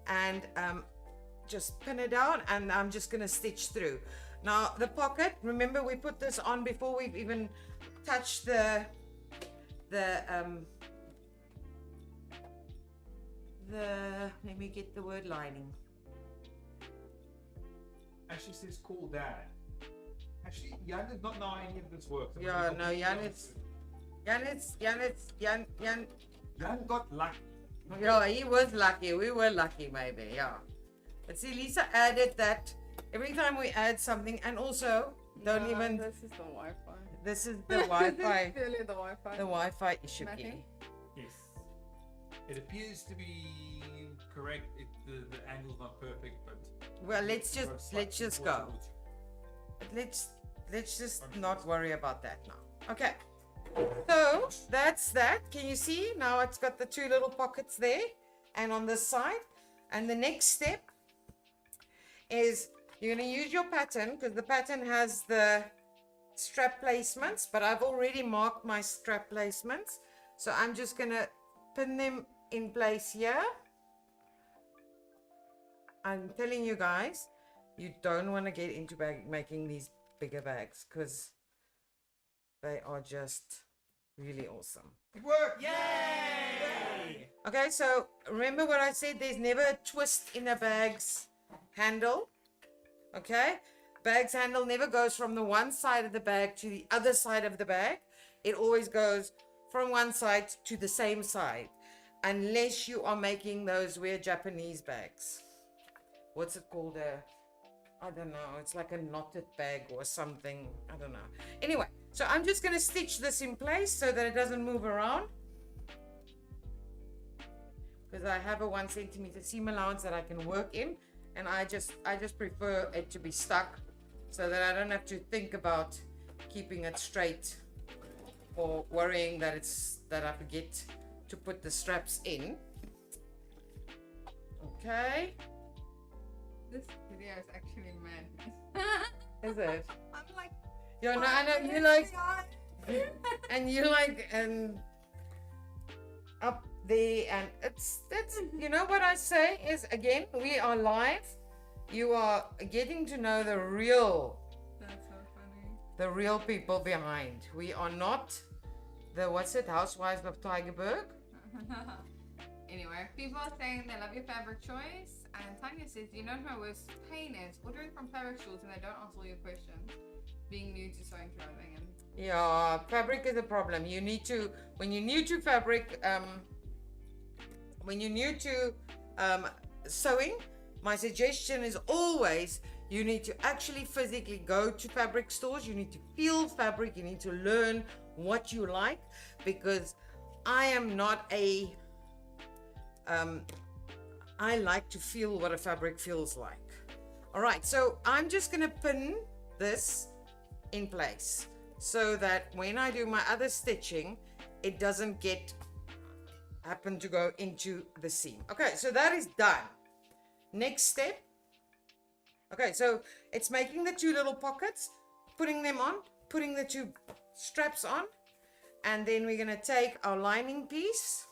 and just pin it down, and I'm just going to stitch through. Now the pocket, remember we put this on before we've even touched the let me get the word lining. Actually says call dad. Actually, Jan does not know any of this works. Yeah, no, Jan got lucky. Yeah, he was lucky. We were lucky, maybe. Yeah. But see, Lisa added that every time we add something, and also don't even. This is the Wi-Fi. This is the Wi-Fi. Clearly the Wi-Fi. The Wi-Fi issue key. Matthew? Yes. It appears to be correct. The angle's not perfect, but. Well, let's just go. Let's just not worry about that now. Okay. So that's that. Can you see now? It's got the two little pockets there, and on this side. And the next step is you're going to use your pattern, because the pattern has the strap placements, but I've already marked my strap placements. So I'm just going to pin them in place here. I'm telling you guys, you don't want to get into making these bigger bags, because they are just really awesome. It worked! Yay! Okay, so remember what I said, there's never a twist in a bag's handle. Okay, bag's handle never goes from the one side of the bag to the other side of the bag. It always goes from one side to the same side, unless you are making those weird Japanese bags. What's it called? I don't know. It's like a knotted bag or something. I don't know. Anyway, so I'm just going to stitch this in place so that it doesn't move around, because I have a 1 centimeter seam allowance that I can work in, and I just prefer it to be stuck so that I don't have to think about keeping it straight or worrying that I forget to put the straps in. Okay. This video is actually madness. Is it? I'm like, Yeah, no, I know you like, and you like, and up there, and that's you know what I say is, again, we are live. You are getting to know the real people behind. We are not the housewives of Tygerberg. Anyway, people are saying they love your fabric choice, and Tanya says, you know what my worst pain is? Ordering from fabric stores and they don't answer all your questions. Being new to sewing clothing, and yeah, fabric is a problem. You need to, when you're new to fabric, when you're new to sewing, my suggestion is always you need to actually physically go to fabric stores. You need to feel fabric. You need to learn what you like, because I am not a I like to feel what a fabric feels like. All right, so I'm just going to pin this in place so that when I do my other stitching, it doesn't happen to go into the seam. Okay, so that is done. Next step. Okay, so it's making the two little pockets, putting them on, putting the two straps on, and then we're going to take our lining piece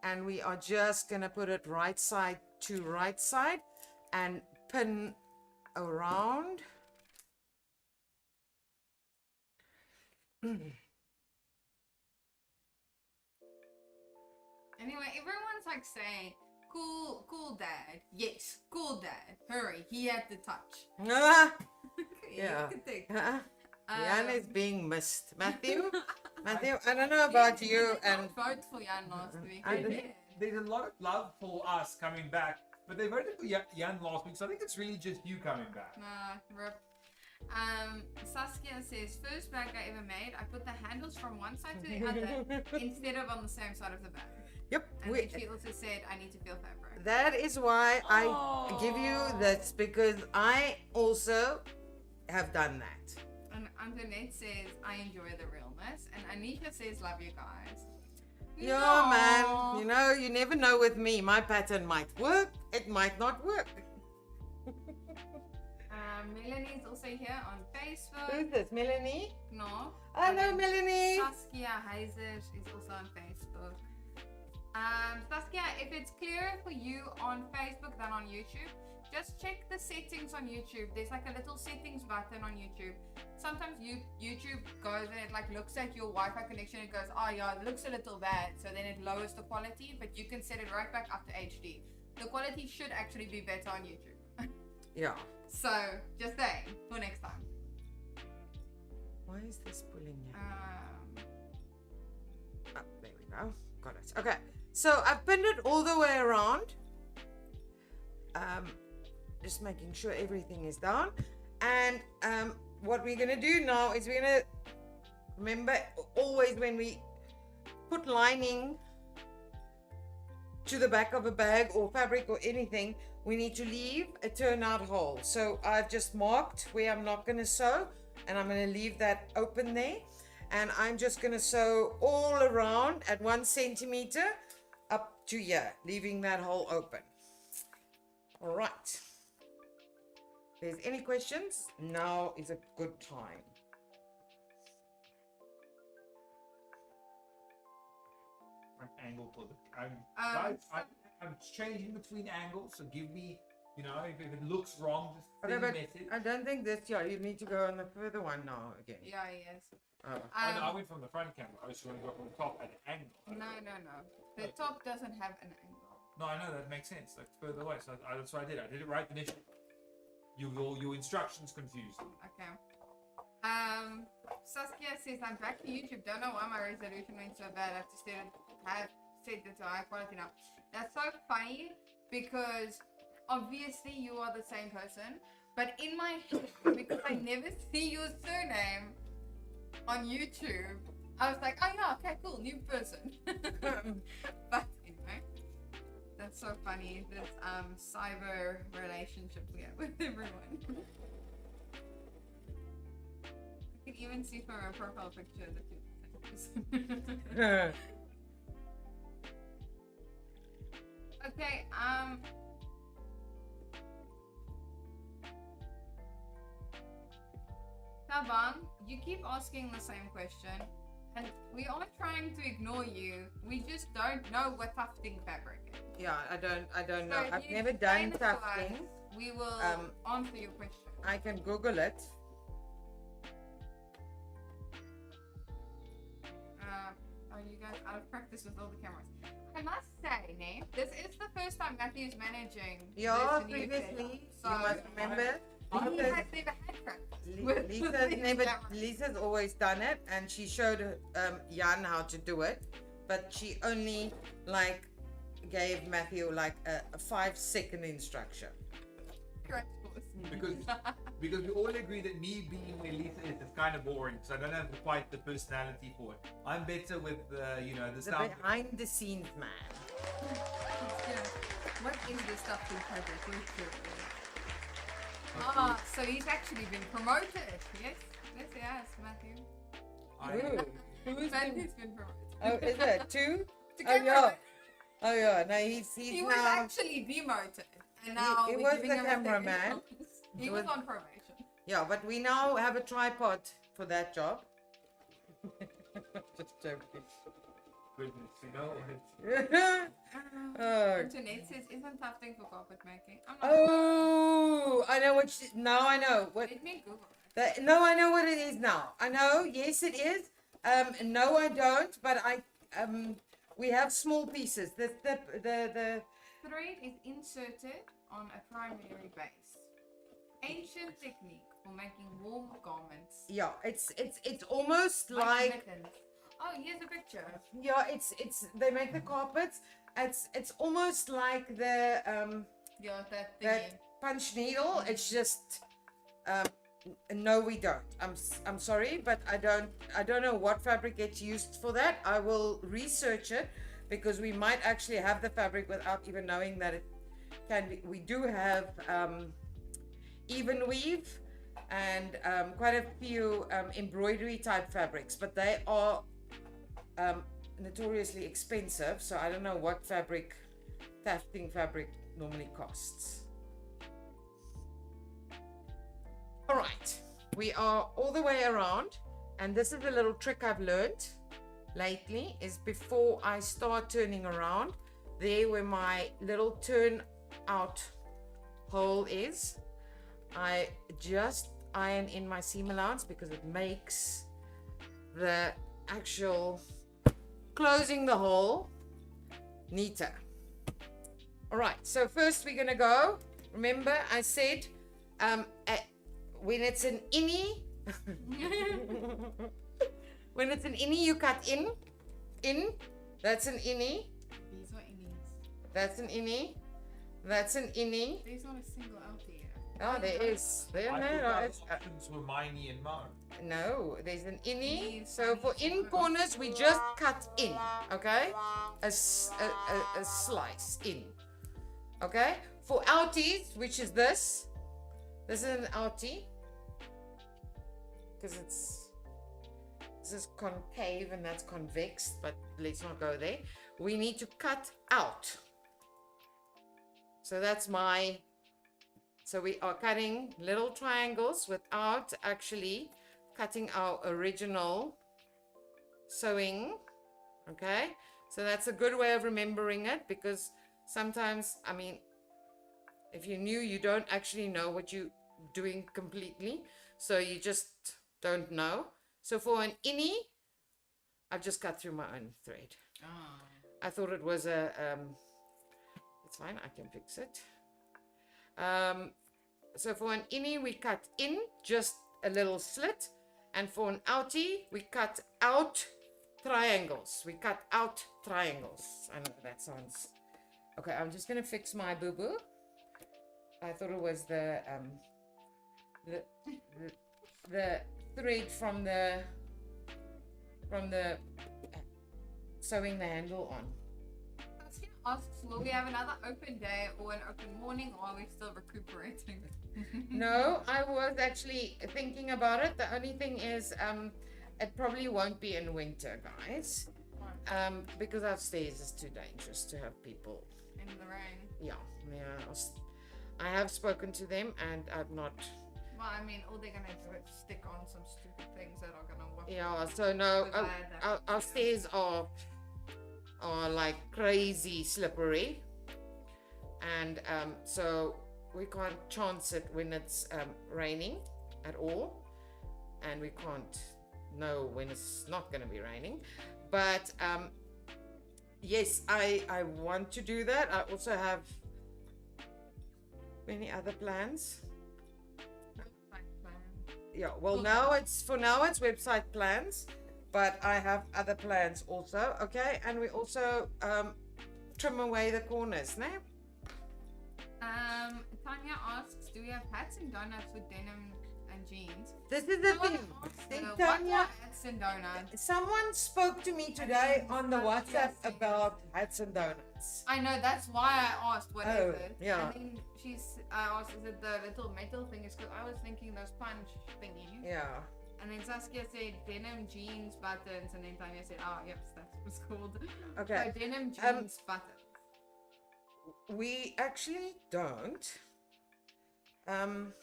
and we are just going to put it right side to right side and pin around. anyway, everyone's like saying, cool dad. Yes, cool dad. Hurry, he had the touch. Yeah. Yeah. Jan is being missed. Matthew, I don't know about you, and vote for Jan last week. There's a lot of love for us coming back, but they voted for Jan last week, so I think it's really just you coming back. Nah, rip. Saskia says, first bag I ever made, I put the handles from one side to the other instead of on the same side of the bag. Yep. And then she also said, I need to feel fabric. That is why I give you this, because I also have done that. And Antoinette says, I enjoy the realness. And Anisha says, love you guys. Yeah, No. man. You know, you never know with me. My pattern might work. It might not work. Melanie's also here on Facebook. Who's this? Melanie? No. Hello, Melanie. Saskia Heiser is also on Facebook. Saskia, if it's clearer for you on Facebook than on YouTube, just check the settings on YouTube. There's like a little settings button on YouTube. Sometimes YouTube goes and it like looks at your Wi-Fi connection and goes, oh yeah, it looks a little bad. So then it lowers the quality, but you can set it right back up to HD. The quality should actually be better on YouTube. Yeah. So, just saying, for next time. Why is this pulling you? Oh, there we go. Got it. Okay. So I've pinned it all the way around. Just making sure everything is down. And what we're going to do now is we're going to remember always when we put lining to the back of a bag or fabric or anything, we need to leave a turnout hole. So I've just marked where I'm not going to sew, and I'm going to leave that open there. And I'm just going to sew all around at 1 centimeter up to here, leaving that hole open. All right. If there's any questions, now is a good time. Angle for the guys, I'm changing between angles, so give me, you know, if it looks wrong, just send me a message. I don't think this, yeah, you need to go on the further one now again. Yeah, yes. Oh. No, I went from the front camera. I just want to go from the top at an angle. No. The top doesn't have an angle. No, I know that makes sense. Like further away, so that's what I did. I did it right initially. Your instructions confused me. Okay. Saskia says, I'm back to YouTube. Don't know why my resolution went so bad. I've set it to high quality now. That's so funny because obviously you are the same person, but in my head, because I never see your surname on YouTube, I was like, oh yeah, okay, cool, new person. But anyway, that's so funny. This cyber relationship we have with everyone. I can even see from our profile picture that you're the same person. Okay, Tabang, you keep asking the same question, and we aren't trying to ignore you. We just don't know what tufting fabric is. Yeah, I don't So know. if I've you never explain done it to us, tufting. We will answer your question. I can Google it. Are you guys out of practice with all the cameras? I must say, Nate, this is the first time Matthew's managing. Yeah, this new previously, setup. you must remember. He has never had practice. Lisa's always done it, and she showed Jan how to do it, but she only like gave Matthew like a 5-second instruction. Because we all agree that me being where Lisa is kind of boring, because I don't have quite the personality for it. I'm better with the stuff. Behind the scenes man. What is the stuff in fabric? So he's actually been promoted. Yes, he has, Matthew. Matthew's been promoted. Oh, is it 2? To Oh yeah. Oh yeah. No, he's he now. was actually demoted, and now he we're was giving the him a cameraman. second chance. He was on probation. Yeah, but we now have a tripod for that job. Just joking. Goodness, you know. Internet says, isn't tufting for carpet making? I'm not Oh, I know what. Now I know what. Let me Google it. No, I know what it is now. I know. Yes, it is. No, I don't. But we have small pieces. The thread is inserted on a primary base. Ancient technique for making warm garments. Yeah, it's almost like mittens. Oh, here's a picture. Yeah, it's they make the carpets. It's almost like the that punch needle. It's just no, we don't. I'm sorry, but I don't know what fabric gets used for that. I will research it because we might actually have the fabric without even knowing that it can be. We do have even weave and quite a few embroidery type fabrics, but they are notoriously expensive, so I don't know what tufting fabric normally costs. All right, we are all the way around, and this is a little trick I've learned lately, is before I start turning around, there where my little turn out hole is, I just iron in my seam allowance because it makes the actual closing the hole neater. All right, so first we're gonna go, remember I said when it's an innie when it's an innie you cut in, that's an innie, These are innies. that's an innie, that's an innie. There's not a single out there. Oh, there is. There, I no, thought it's, the options were Miney and Mo. no, there's an innie. So for in corners, we just cut in, okay? A slice in, okay? For outies, which is this is an outie because it's This is concave and that's convex, but let's not go there. We need to cut out. So that's my, so we are cutting little triangles without actually cutting our original sewing. Okay, so that's a good way of remembering it, because sometimes, I mean, if you're new, you don't actually know what you're doing completely, so you just don't know. So for an innie, I've just cut through my own thread. I thought it was a it's fine, I can fix it. So for an innie, we cut in just a little slit, and for an outie, we cut out triangles. We cut out triangles. I know that sounds okay. I'm just gonna fix my boo-boo. I thought it was the thread from the sewing the handle on. Saskia asks, will we have another open day or an open morning, or are we still recuperating? No, I was actually thinking about it. The only thing is, it probably won't be in winter, guys. Because upstairs is too dangerous to have people In the rain. Yeah. I have spoken to them, and I've not. Well, I mean, all they're gonna do is stick on some stupid things that are gonna work. Yeah. So no, our stairs are like crazy slippery, and so we can't chance it when it's raining at all, and we can't know when it's not going to be raining. But yes, I want to do that. I also have many other plans. Yeah, well, now it's website plans, but I have other plans also. Okay, and we also trim away the corners now. Tanya asks, do we have hats and donuts with denim and jeans? This is the thing. Tanya, what hats and donuts? Someone spoke to me today on the WhatsApp about hats and donuts. I know, that's why I asked what is it. Yeah. And then I asked, is it the little metal thing? Because I was thinking those punch thingies. Yeah. And then Saskia said denim jeans buttons, and then Tanya said, oh, yep, that's what it's called. Okay. So denim jeans buttons. We actually don't. I'm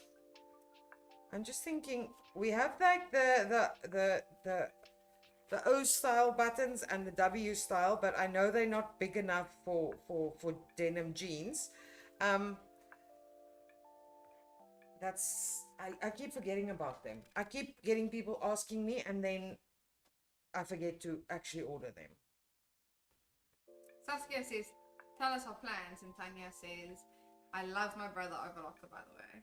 just thinking, we have like the O style buttons and the W style, but I know they're not big enough for denim jeans. I keep forgetting about them. I keep getting people asking me, and then I forget to actually order them. Saskia says, tell us our plans, and Tanya says, I love my brother Overlocker, by the way.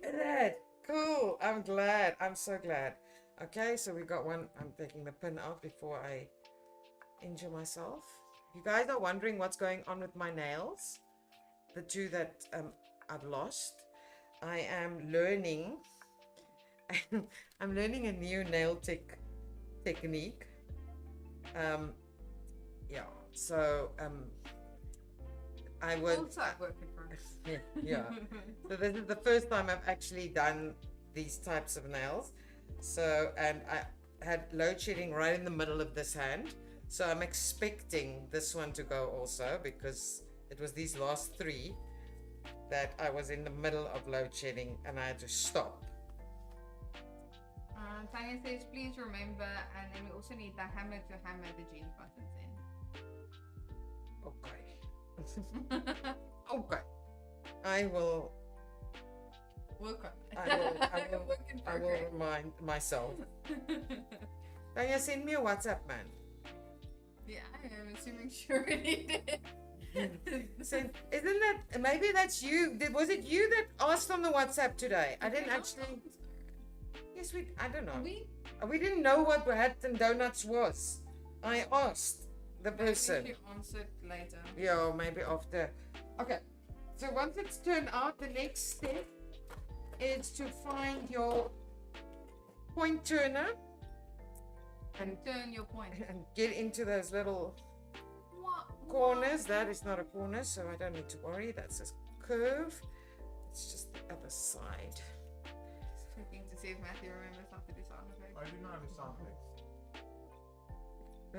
Isn't that cool? I'm glad. I'm so glad. Okay, so we got one. I'm taking the pin out before I injure myself. You guys are wondering what's going on with my nails, the two that I've lost. I am learning. I'm learning a new nail technique. Yeah. So I was. Also work in progress. Yeah. So this is the first time I've actually done these types of nails. So, and I had load shedding right in the middle of this hand. So I'm expecting this one to go also, because it was these last three that I was in the middle of load shedding and I had to stop. Tanya says, please remember, and then we also need the hammer to hammer the jeans buttons in. Okay. Okay. I will Work on it. I will remind myself. Tanya, send me a WhatsApp, man. Yeah, I am assuming she already did. So, isn't that, maybe that's you? Was it you that asked on the WhatsApp today? I didn't actually. Yes, I don't know. We didn't know what hats and donuts was. I asked the person. Maybe she answered later. Yeah, or maybe after. Okay, so once it's turned out, the next step is to find your point turner and turn your point and get into those little corners. That is not a corner, so I don't need to worry. That's a curve. It's just the other side. Checking to see if Matthew remembers how to do sound effects. I do not have a sound effect.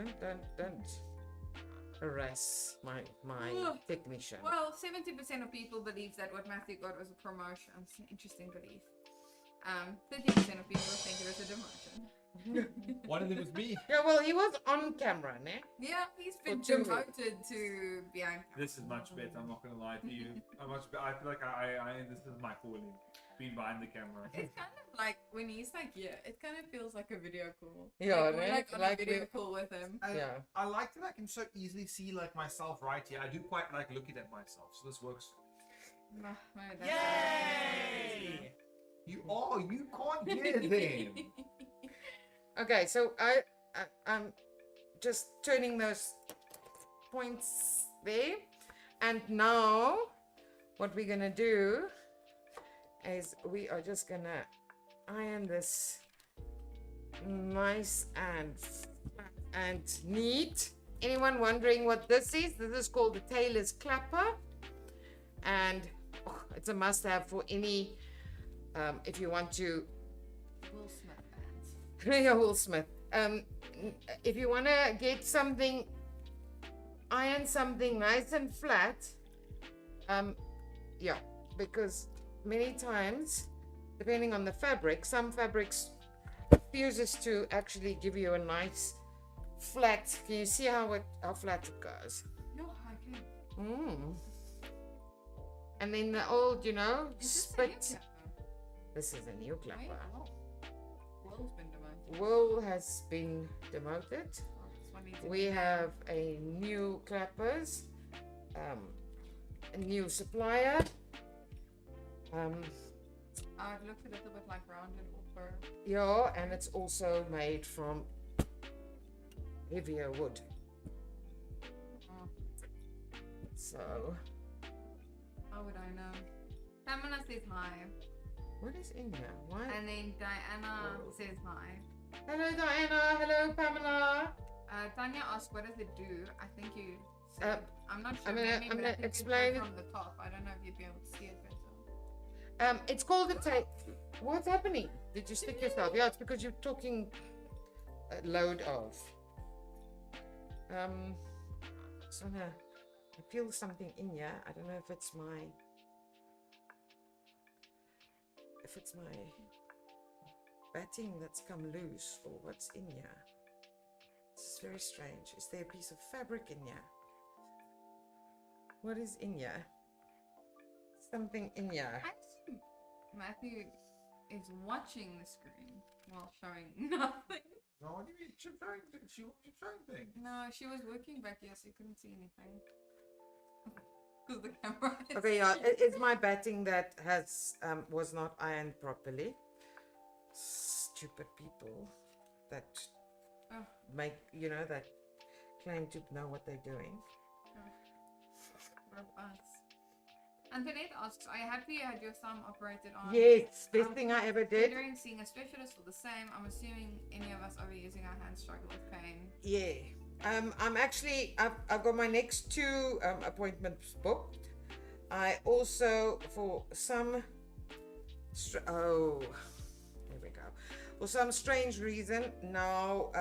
Don't harass my technician. Well, 70% of people believe that what Matthew got was a promotion. It's an interesting belief. 30% of people think it was a demotion. One of them was me. Yeah, well, he was on camera, ne? Yeah, he's been For 2 weeks. demoted to behind camera. This is much better. I'm not gonna lie to you. I feel like this is my calling. Being behind the camera. It's kind of like when he's like, yeah, it kind of feels like a video call. Yeah, like, we're right? like on Like a video we- call with him. Yeah. I like that I can so easily see like myself right here. I do quite like looking at myself, so this works. Nah, maybe that's Yay! You can't hear them. Okay, so I'm just turning those points there. And now what we're gonna do is we are just gonna iron this nice and neat. Anyone wondering what this is? This is called the tailor's clapper, and it's a must-have for any if you want to Will Smith fans. yeah, Will Smith. If you want to get something, iron something nice and flat, yeah, because many times, depending on the fabric, some fabrics refuses to actually give you a nice flat. Can you see how flat it goes? No, I can't. And then the old, Is this a new spit. clapper? This is a new Wait, clapper. oh. Will's been demoted. Wool has been demoted. Oh, this one needs to We be have a new clappers, a new supplier. Oh, it looks a little bit like rounded or fur. Yeah, and it's also made from heavier wood. Oh, So, how would I know? Pamela says hi. what is in here? Why? And then Diana Oh. says hi. Hello, Diana. Hello, Pamela. Tanya asked, what does it do? I think you said, I'm not sure. I'm gonna- maybe, I'm but I gonna think it's explain it. from the top. I don't know if you'd be able to see it better. It's called the tape. What's happening? Did you stick yourself? Yeah, it's because you're talking a load of. So I feel something in here. I don't know if it's my batting that's come loose or what's in here. This is very strange. Is there a piece of fabric in here? What is in here? Something in here. I assume Matthew is watching the screen while showing nothing. No, what do you mean? She was showing things. No, she was working back here, so you couldn't see anything. Because the camera is... Okay, yeah, it's my batting that was not ironed properly. Stupid people that Oh. make, that claim to know what they're doing. Antoinette asks, are you happy you had your thumb operated on? Yes, best thing I ever did. Considering seeing a specialist for the same, I'm assuming any of us overusing our hands struggle with pain. Yeah. I've got my next 2 appointments booked. I also, for some, there we go. For some strange reason, now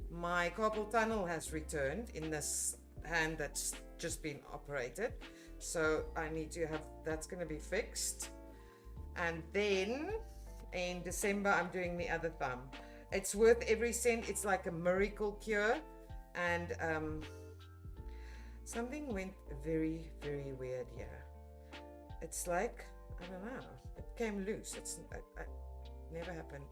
my carpal tunnel has returned in this hand that's just been operated. So I need to have, that's going to be fixed. And then in December, I'm doing the other thumb. It's worth every cent. It's like a miracle cure. And something went very, very weird here. It's like, I don't know, it came loose. It's never happened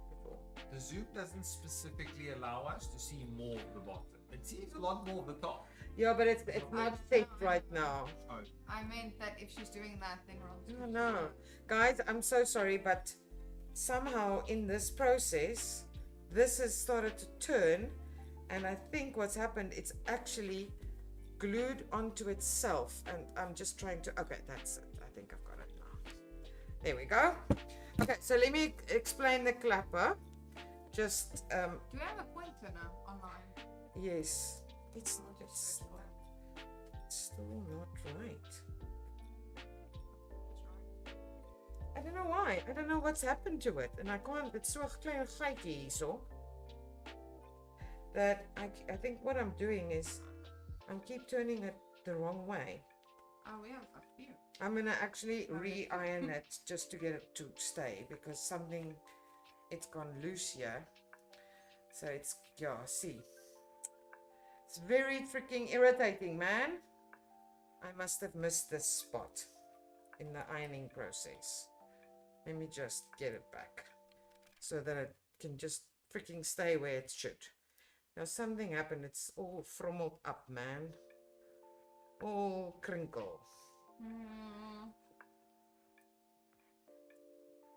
before. The Zoom doesn't specifically allow us to see more of the bottom. It sees a lot more of the top. Yeah, but it's not set right now. Oh. I meant that if she's doing that thing wrong. No. Guys, I'm so sorry, but somehow in this process, this has started to turn, and I think what's happened, it's actually glued onto itself, and I'm just trying to, okay, that's it. I think I've got it now. There we go. Okay, so let me explain the clapper. Just, Do we have a pointer now online? yes, it's I'll just it's search for it. still not right. I don't know why. I don't know what's happened to it. And I can't, it's so klein gaatjie hierso. that I think what I'm doing is I keep turning it the wrong way. Oh, we have a few. I'm gonna actually re-iron it just to get it to stay because something, it's gone loose here. So it's, yeah, see. It's very freaking irritating, man. I must have missed this spot in the ironing process. Let me just get it back so that it can just freaking stay where it should. Now something happened, it's all frommeled up, man. All crinkle.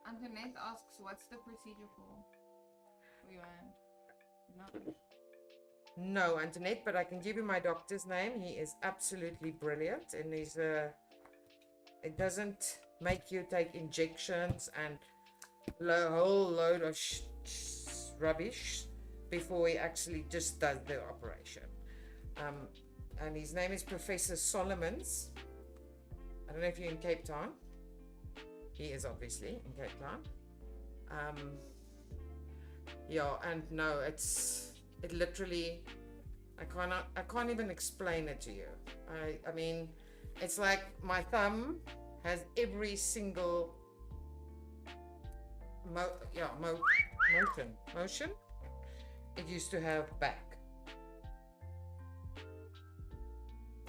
Antoinette asks, what's the procedure for your hand? No. No, Antoinette, but I can give you my doctor's name. He is absolutely brilliant, and he's it doesn't make you take injections and a whole load of rubbish before he actually just does the operation. And his name is Professor Solomons. I don't know if you're in Cape Town. He is obviously in Cape Town. Yeah, and no, it literally, I can't even explain it to you. I mean, it's like my thumb has every single motion it used to have back.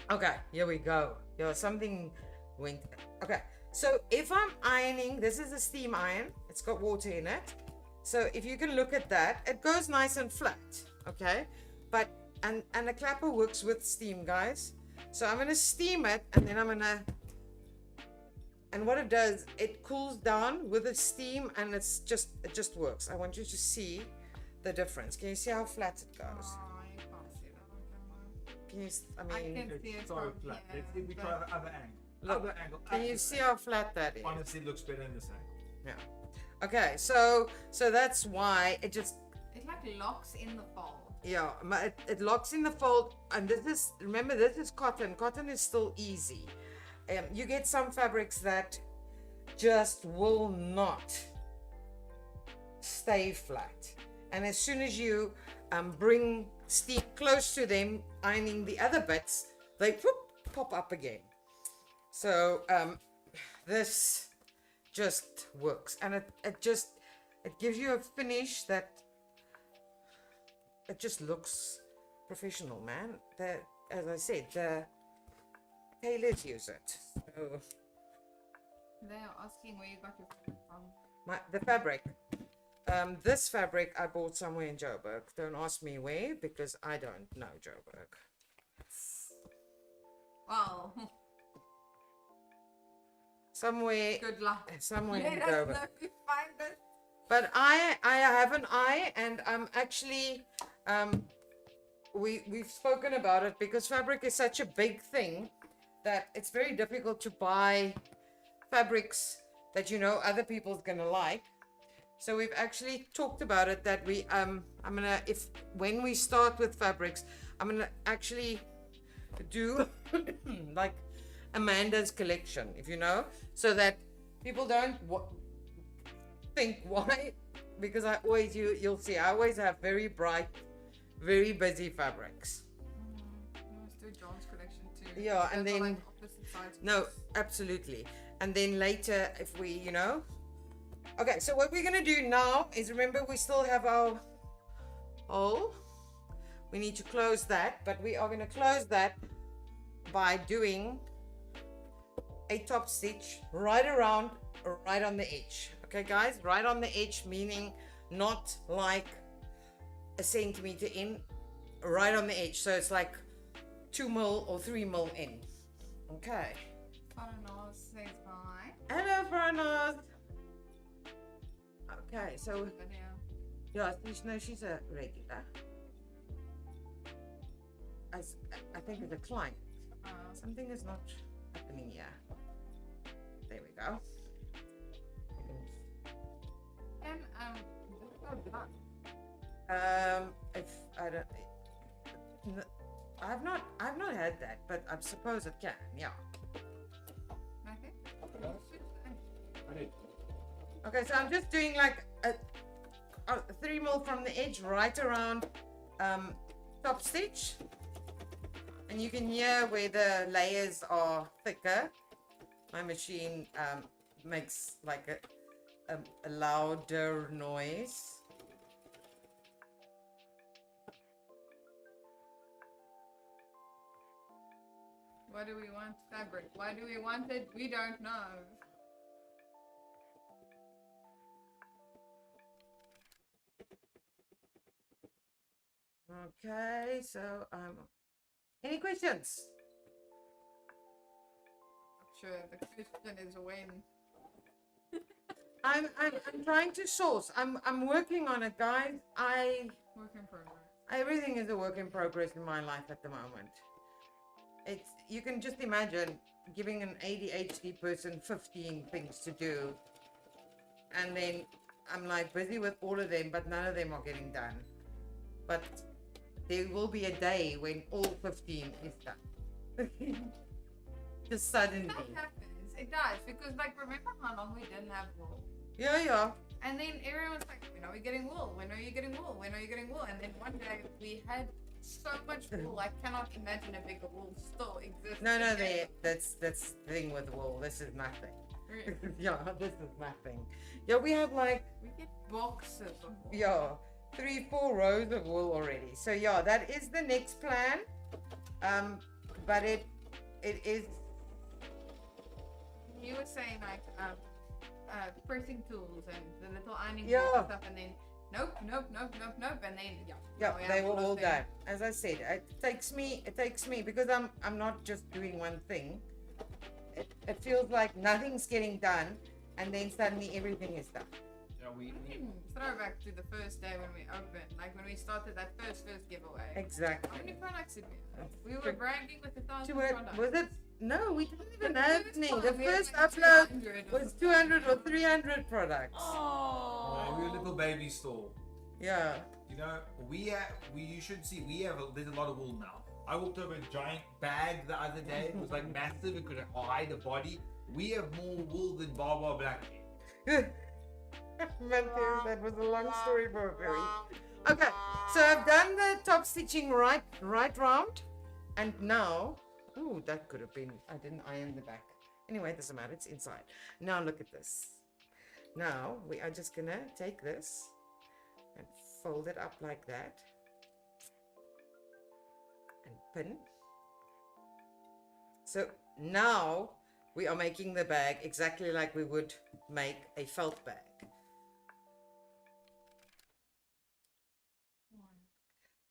Okay, here we go. Yeah, something went. Okay, so if I'm ironing, this is a steam iron. It's got water in it. So if you can look at that, it goes nice and flat. Okay, but and a clapper works with steam, guys. So I'm gonna steam it, and then I'm gonna. And what it does, it cools down with the steam, and it just works. I want you to see the difference. Can you see how flat it goes? Oh, you can't see that. Can you, I I mean, can see it so from flat. here, Let's see if we try the other angle. Look, Other angle. can you see how flat that is? Honestly, it looks better in this angle. Yeah. Okay, so that's why it just, it like locks in the fold. yeah, it locks in the fold. And this is, remember, this is cotton. Cotton is still easy. You get some fabrics that just will not stay flat. And as soon as you bring steam close to them, ironing the other bits, they pop up again. So this just works, and it gives you a finish that it just looks professional, man. As I said, the tailors use it. So They're asking where you got your fabric from. the fabric. This fabric I bought somewhere in Joburg. Don't ask me where, because I don't know Joburg. Well, Somewhere, good luck. somewhere in Let us Joburg. know if you find it. But I have an eye, and I'm actually we've spoken about it because fabric is such a big thing that it's very difficult to buy fabrics that you know other people's gonna like. So we've actually talked about it that we I'm gonna, when we start with fabrics, I'm gonna actually do like Amanda's collection, if you know, so that people don't think why, because I always, you'll see, I always have very bright, very busy fabrics. Let's do John's collection too. Yeah, and Those are then- like opposite sides. No, absolutely. And then later, if we, you know, okay, so what we're gonna do now is, remember, we still have our hole. We need to close that, but we are gonna close that by doing a top stitch right around, right on the edge. Okay, guys, right on the edge, meaning not like a centimeter in, right on the edge. So it's like 2 mil or 3 mil in. Okay. Farnaz says hi. Hello, Farnaz. Okay, so Video. yeah, she's a regular. I think it's a client. Something is not happening here. There we go. And this is black. If I don't, I've not had that, but I suppose it can. Yeah. Okay. Okay, so I'm just doing like a 3 mil from the edge right around top stitch, and you can hear where the layers are thicker. My machine makes like a louder noise. Why do we want fabric? Why do we want it? We don't know. Okay, so any questions? Sure, the question is when. I'm trying to source. I'm working on it, guys. Work in progress. Everything is a work in progress in my life at the moment. It's, you can just imagine giving an ADHD person 15 things to do, and then I'm like busy with all of them, but none of them are getting done. But there will be a day when all 15 is done. Just suddenly. That happens. It does, because like remember how long we didn't have wool? Yeah. And then everyone's like, when are we getting wool? When are you getting wool? When are you getting wool? And then one day we had so much wool. I cannot imagine a bigger wool still exists. No, that's the thing with wool. This is nothing. Really? Yeah, this is nothing. Yeah, we have like, We get boxes of wool. yeah, 3-4 rows of wool already. So yeah, that is the next plan. But it is. You were saying like pressing tools and the little ironing Yeah. board and stuff, and then nope, and then Yeah, now we they have were all of them. done. As I said, it takes me because I'm not just doing one thing. It feels like nothing's getting done, and then suddenly everything is done. Yeah, we Throwback to the first day when we opened, like when we started that first giveaway. Exactly. How many products did we have? We were bragging with 1,000 To it, products. was it? No, we didn't even The have first any. one, The we had first like upload 200 or was 200 or 300 products. Oh. we're a little baby store. Yeah. You know, you should see, there's a lot of wool now. I walked over a giant bag the other day. It was like massive. It could hide a body. We have more wool than 𝐓𝐈𝐌𝐿. Matthew, that was a long story for a very. Okay, so I've done the top stitching right round, and now, ooh, that could have been. I didn't iron the back. Anyway, it doesn't matter. It's inside. Now look at this. Now we are just gonna take this and fold it up like that, and pin. So now we are making the bag exactly like we would make a felt bag.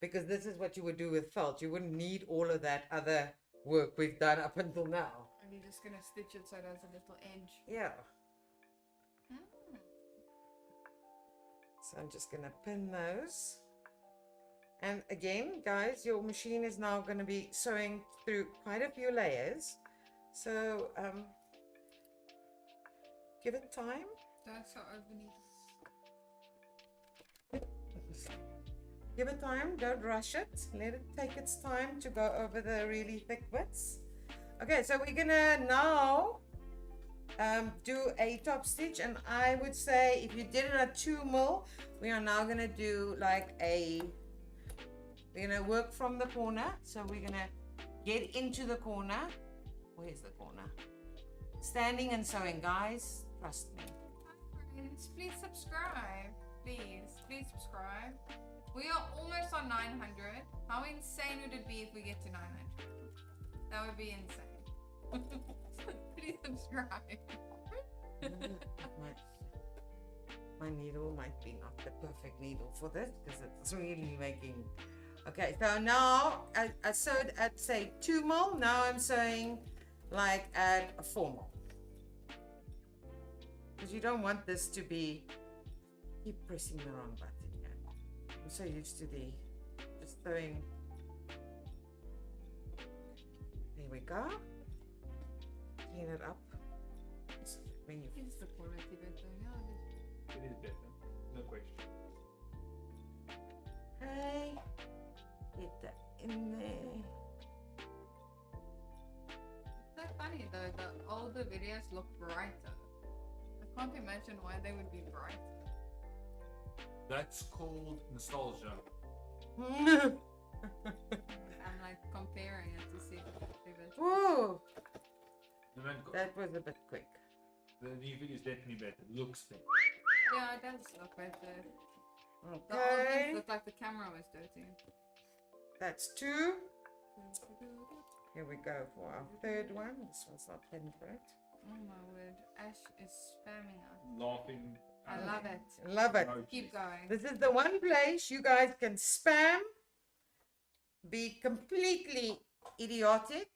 Because this is what you would do with felt. You wouldn't need all of that other work we've done up until now. And you're just gonna stitch it so it has a little edge. Yeah. Mm. So I'm just gonna pin those. And again, guys, your machine is now gonna be sewing through quite a few layers. So give it time. That's so overly. Give it time, don't rush it. Let it take its time to go over the really thick bits. Okay, so we're gonna now do a top stitch, and I would say if you did it at 2 mil, we are now gonna do like we're gonna work from the corner. So we're gonna get into the corner. Where's the corner? Standing and sewing, guys, trust me. Hi friends, please subscribe. Please subscribe. We are almost on 900. How insane would it be if we get to 900? That would be insane. Please subscribe. my needle might be not the perfect needle for this because it's really making. Okay, so now I sewed at say 2 mil. Now I'm sewing like at a 4 mil. Because you don't want this to be. Keep pressing the wrong button. I'm so used to just sewing. There we go. Clean it up. When you It's the quality better. Yeah, It is better, no question. hey, get that in there. it's so funny though. The older videos look brighter. I can't imagine why they would be brighter. That's called nostalgia. I'm like comparing it to see if it's better. Whoa, The man that was a bit quick. the new video is definitely better. Looks better. Yeah, it does look better. The old Okay, ones looked like the camera was dirty. that's 2. Here we go for our third one. This one's not paying for it. Oh my word. Ash is spamming us. Laughing. I love it. Love it. Keep going. This is the one place you guys can spam, be completely idiotic.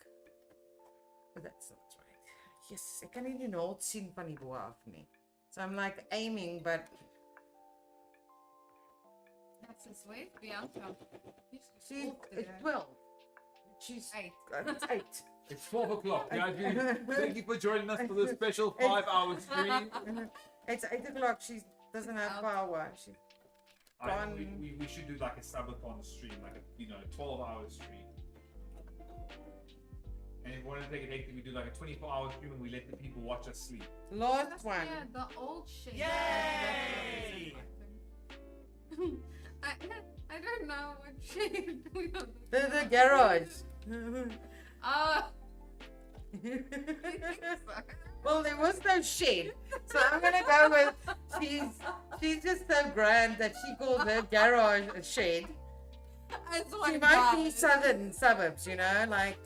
But that's not right. Yes, ek kan nie die nood sien van die bo af nie. So I'm like aiming, but That's his way. Bianca. she's it's 12. She's 8. it's 8. It's 12 o'clock. Guys, thank you for joining us for this special 5-hour stream. It's 8 o'clock. She doesn't have power. She We should do like a subathon stream, like a 12-hour stream. And if we want to take it hectic, we do like a 24-hour stream and we let the people watch us sleep. last one. Yeah, the old shit. Yay! I don't know what shade. The garage. Oh. Well, there was no shed, so I'm gonna go with she's just so grand that she calls her garage a shed. She might be southern suburbs, you know, like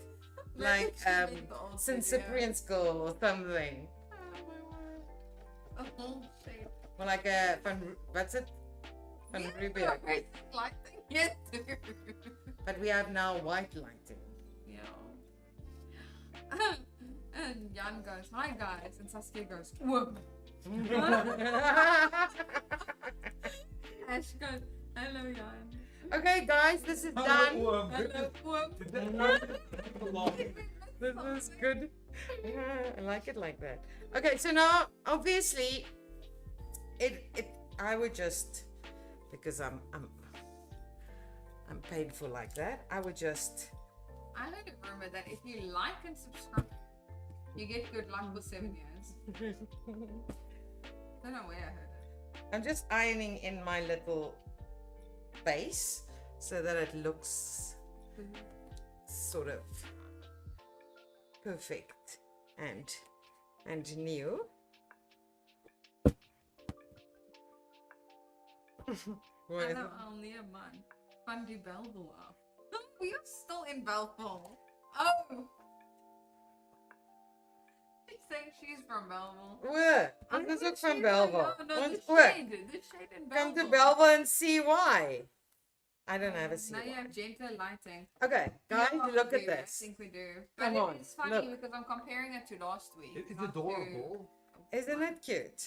St. Cyprian School or something. A whole shade. Or like a what's it? Van Rubio. Lighting. Yes. But we have now white lighting. Yeah. And Jan goes, "Hi guys," and Saskia goes, "Whoop." Ash goes, "Hello, Jan." Okay, guys, this is done. Hello, whoop. This is good. I like it like that. Okay, so now obviously, I would just, because I'm painful like that. I would just. I heard a rumor that if you like and subscribe, you get good luck for 7 years. Don't know where I heard it. I'm just ironing in my little base so that it looks sort of perfect and new. What is it? Hello, Alnia man. Van die Belleville af. We are still in Belleville. Oh! She's saying she's from Belleville. What? I'm This is not ook van sure, Belleville. no, Want the what? shade in Come to Belleville. Belleville and see why. I don't have a see Now you why. have gentle lighting. Okay, guys, Yeah, look we at do. I this. think we do. Come But on, it's funny look. because I'm comparing it to last week. It's not to- adorable. Isn't it cute?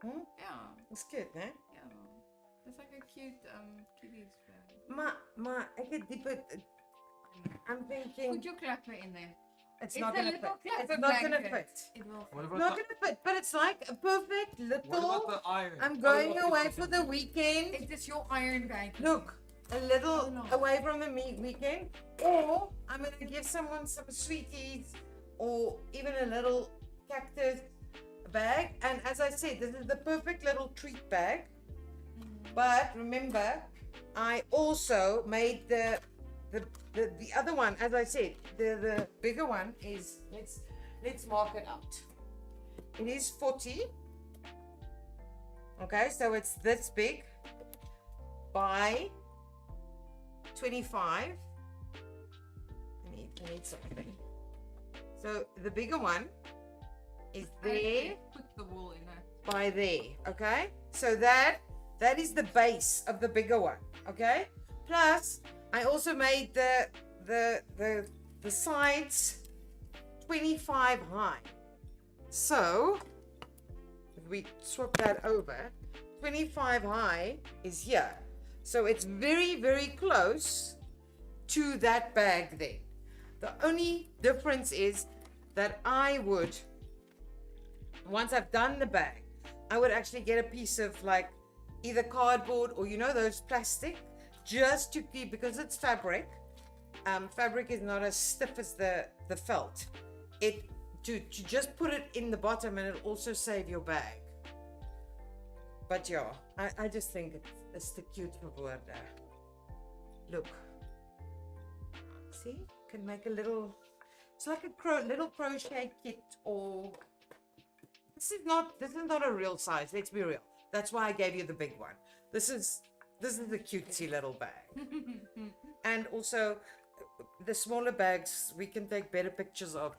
Hmm? Yeah, It's cute, né? yeah. It's like a cute kitties fan. Maar ek het diepe. I'm thinking Put your clapper in there. it's It's not a gonna little fit. clapper It's not gonna blanket. fit. It will What fit. about Not the, gonna fit, but it's like a perfect what about little. the iron? I'm What going about away the- for the weekend. Is this your iron bag? Look, a little Oh, no. away from the weekend, or I'm gonna give someone some sweeties, or even a little cactus bag. And as I said, this is the perfect little treat bag. But remember, I also made the other one. As I said, the bigger one is let's mark it out. It is 40. Okay, so it's this big by 25. I need something. So the bigger one is there Put the wool in it. by there. Okay, so that is the base of the bigger one. Okay, plus I also made the sides 25 high. So if we swap that over, 25 high is here. So it's very, very close to that bag there. The only difference is that I would, once I've done the bag, I would actually get a piece of like either cardboard or those plastic, just to keep, because it's fabric. Fabric is not as stiff as the felt. To just put it in the bottom, and it'll also save your bag. But yeah, I just think is te cute vir woorde. Look. See? Can make a little, it's like a little crochet kit, or this is not a real size, let's be real. That's why I gave you the big one. This is the cutesy little bag. And also the smaller bags we can take better pictures of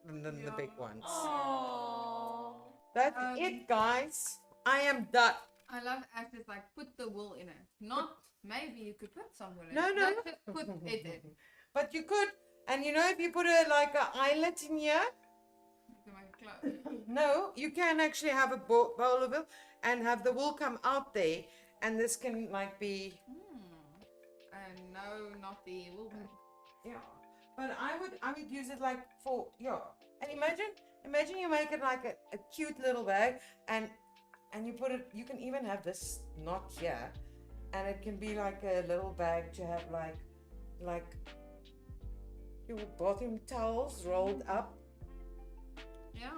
than the big ones. Aww. That's it, guys. I am done. I love Ash's like put the wool in it. Not maybe you could put some wool in No, it. no. Not just put it in. But you could, and you know, if you put a like an eyelet in here, You can make it close. no, you can actually have a bowl of wool and have the wool come out there, and this can like be. And no, not the wool bag. Yeah, but I would use it like for, yeah. And imagine you make it like a cute little bag, and you put it, you can even have this knot here, and it can be like a little bag to have like your bottom towels rolled up. Yeah.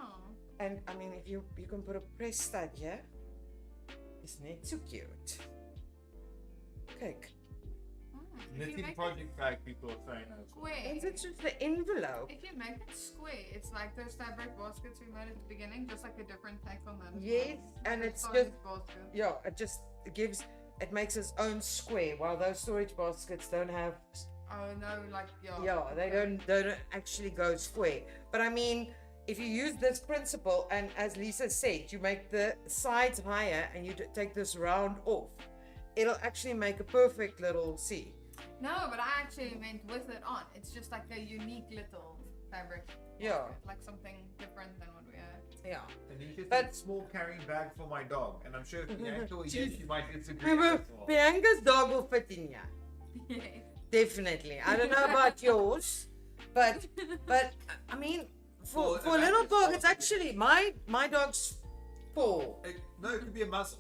And I mean, if you can put a press stud here, isn't it so cute? Cake. If you Knitting make project bag, people are saying as well. square. Is it just the envelope? If you make it square, it's like those fabric baskets we made at the beginning, just like a different take on that. Yes, and Like a it's storage just- basket. Yeah, it makes its own square, while those storage baskets don't have. Oh no, like Yeah, they don't actually go square. But I mean, if you use this principle, and as Lisa said, you make the sides higher and you take this round off, it'll actually make a perfect little C. No, but I actually meant with it on. It's just like a unique little fabric. Yeah. basket, like something different than what we had. Yeah. And you just But- a small carrying bag for my dog, and I'm sure if Bianca were here, she might disagree as well. Bianca's dog will fit in here. Definitely. I don't know about yours, but I mean, for Well, a little it's dog, it's awesome. actually my dog's paw. No, it could be a muzzle.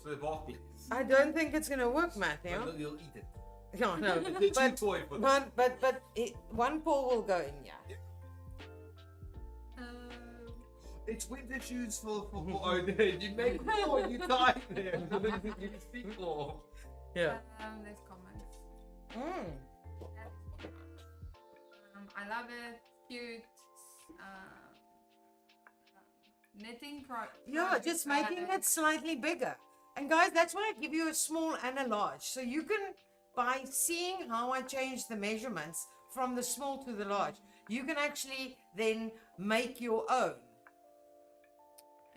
So the bark is. I don't think it's gonna work, Matthew. But you'll eat it. No, no. It's too But toy for that. one paw will go in here. It's winter shoes for oh, you make more, you tie them. You speak more. Yeah. There's comments. Mm. I love it. Cute. Knitting Yeah, project just making bag. it slightly bigger. And guys, that's why I give you a small and a large. So you can, by seeing how I change the measurements from the small to the large, you can actually then make your own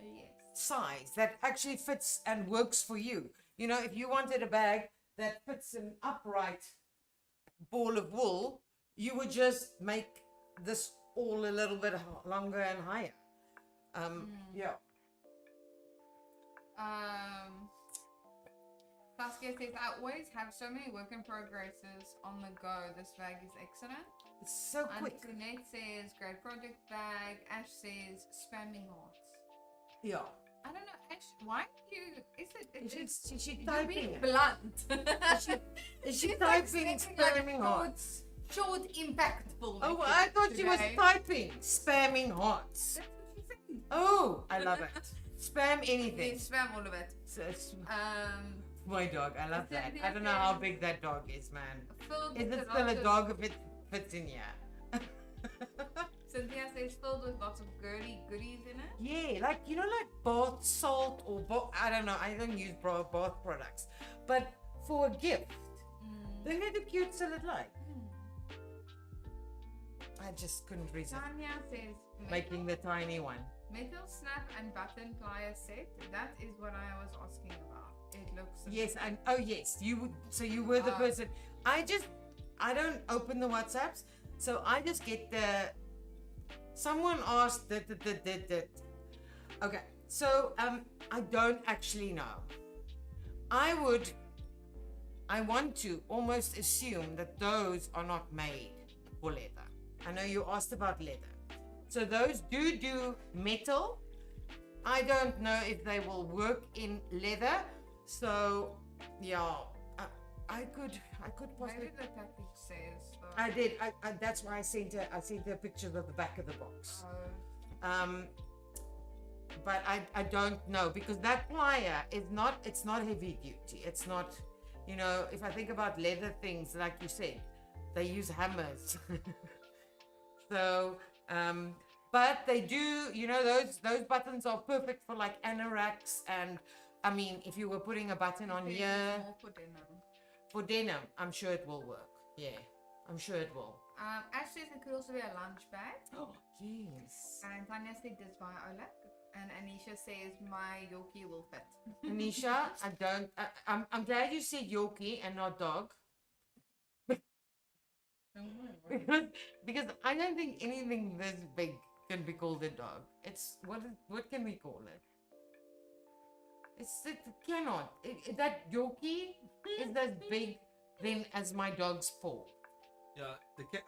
Yes. size that actually fits and works for you. You know, if you wanted a bag that fits an upright ball of wool, you would just make this all a little bit longer and higher. Yeah. Saskia says, I always have so many work in progresses on the go. This bag is excellent. It's so quick. Antoinette says, great project bag. Ash says, spamming hearts. Yeah. I don't know, Ash, why are you, Is she you're typing being it? blunt. Is she She's typing sending, like, spamming hearts? Short, impactful. Oh, message I thought she was today. typing spamming hearts. That's what she said. Oh, I love it. Spam anything. Yes, spam all of it. So it's Um, my dog. I love that. I don't know how big that dog is, man. filled Is with it still a lots of- dog if it fits in here? Cynthia says filled with lots of girly goodies in it. Yeah, like, you know, like bath salt or I don't know. I don't use bath products. But for a gift, look at the cute salad like. I just couldn't resist Tanya says making the tiny one. metal snap and button plier set. That is what I was asking about. It looks Yes, and oh yes, you were the person. I don't open the WhatsApps, so I just get the. Someone asked that. Okay, so I don't actually know. I want to almost assume that those are not made for leather. I know you asked about leather, so those do metal. I don't know if they will work in leather. So, yeah, I could possibly. maybe the package says. Though. I did. That's why I sent her pictures of the back of the box. but I don't know, because that plier is not, it's not heavy duty. It's not, you know, if I think about leather things, like you said, they use hammers. So, but they do, you know, those buttons are perfect for like anoraks, and I mean, if you were putting a button on here for denim, I'm sure it will work. Yeah, I'm sure it will. Ash says it could also be a lunch bag. Oh, yes. And Tanya said 𝐓𝐈𝐈𝐓𝐇. And Anisha says my 𝐂𝐀𝐄𝐓 will fit. Anisha, I'm glad you said 𝐂𝐀𝐄 and not dog. because I don't think anything this big can be called a dog. It's what can we call it? It cannot. That 𝐂𝐀𝐄 is as big then as my dog's paw. Yeah,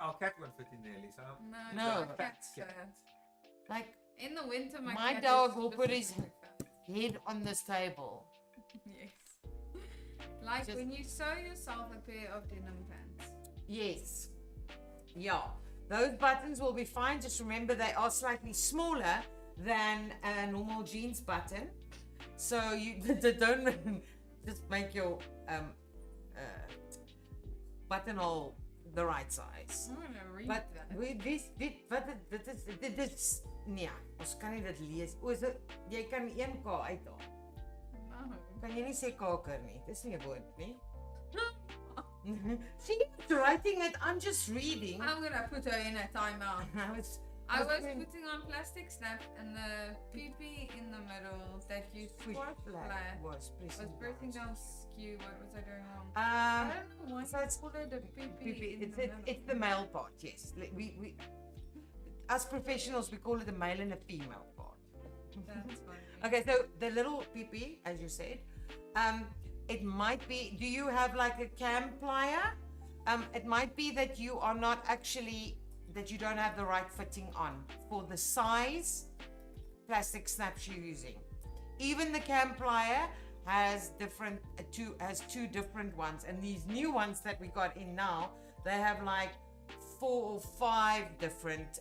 our cat won't fit in there, Lisa. No. My cat's fat. Like In the winter, my my cat dog is will put his specifically head on this table. fat. Yes. Like Just- when you sew yourself a pair of denim pants. Yes. Yeah. Those buttons will be fine. Just remember they are slightly smaller than a normal jeans button. So you don't just make your buttonhole the right size. I'm gonna read But that. with dit is nee, ons kan nie dit lees. O, is dit jy kan 1K uithaal. No. Kan jy nie sê kaker nie? Dis nie 'n woord nie. She's writing it. I'm just reading. I'm gonna put her in a timeout. I I was doing putting on plastic snap and the PP in the middle that you squat flat was pressing down skew. What was I doing wrong? Um, I don't know why so it's it's called it a PP in the middle. it's the male part. Yes, we as professionals we call it a male and a female part. That's funny. Okay, so the little PP, as you said, it might be. Do you have like a cam plier? It might be that you are not actually, that you don't have the right fitting on for the size plastic snaps you're using. Even the cam plier has two different ones, and these new ones that we got in now, they have like 4 or 5 different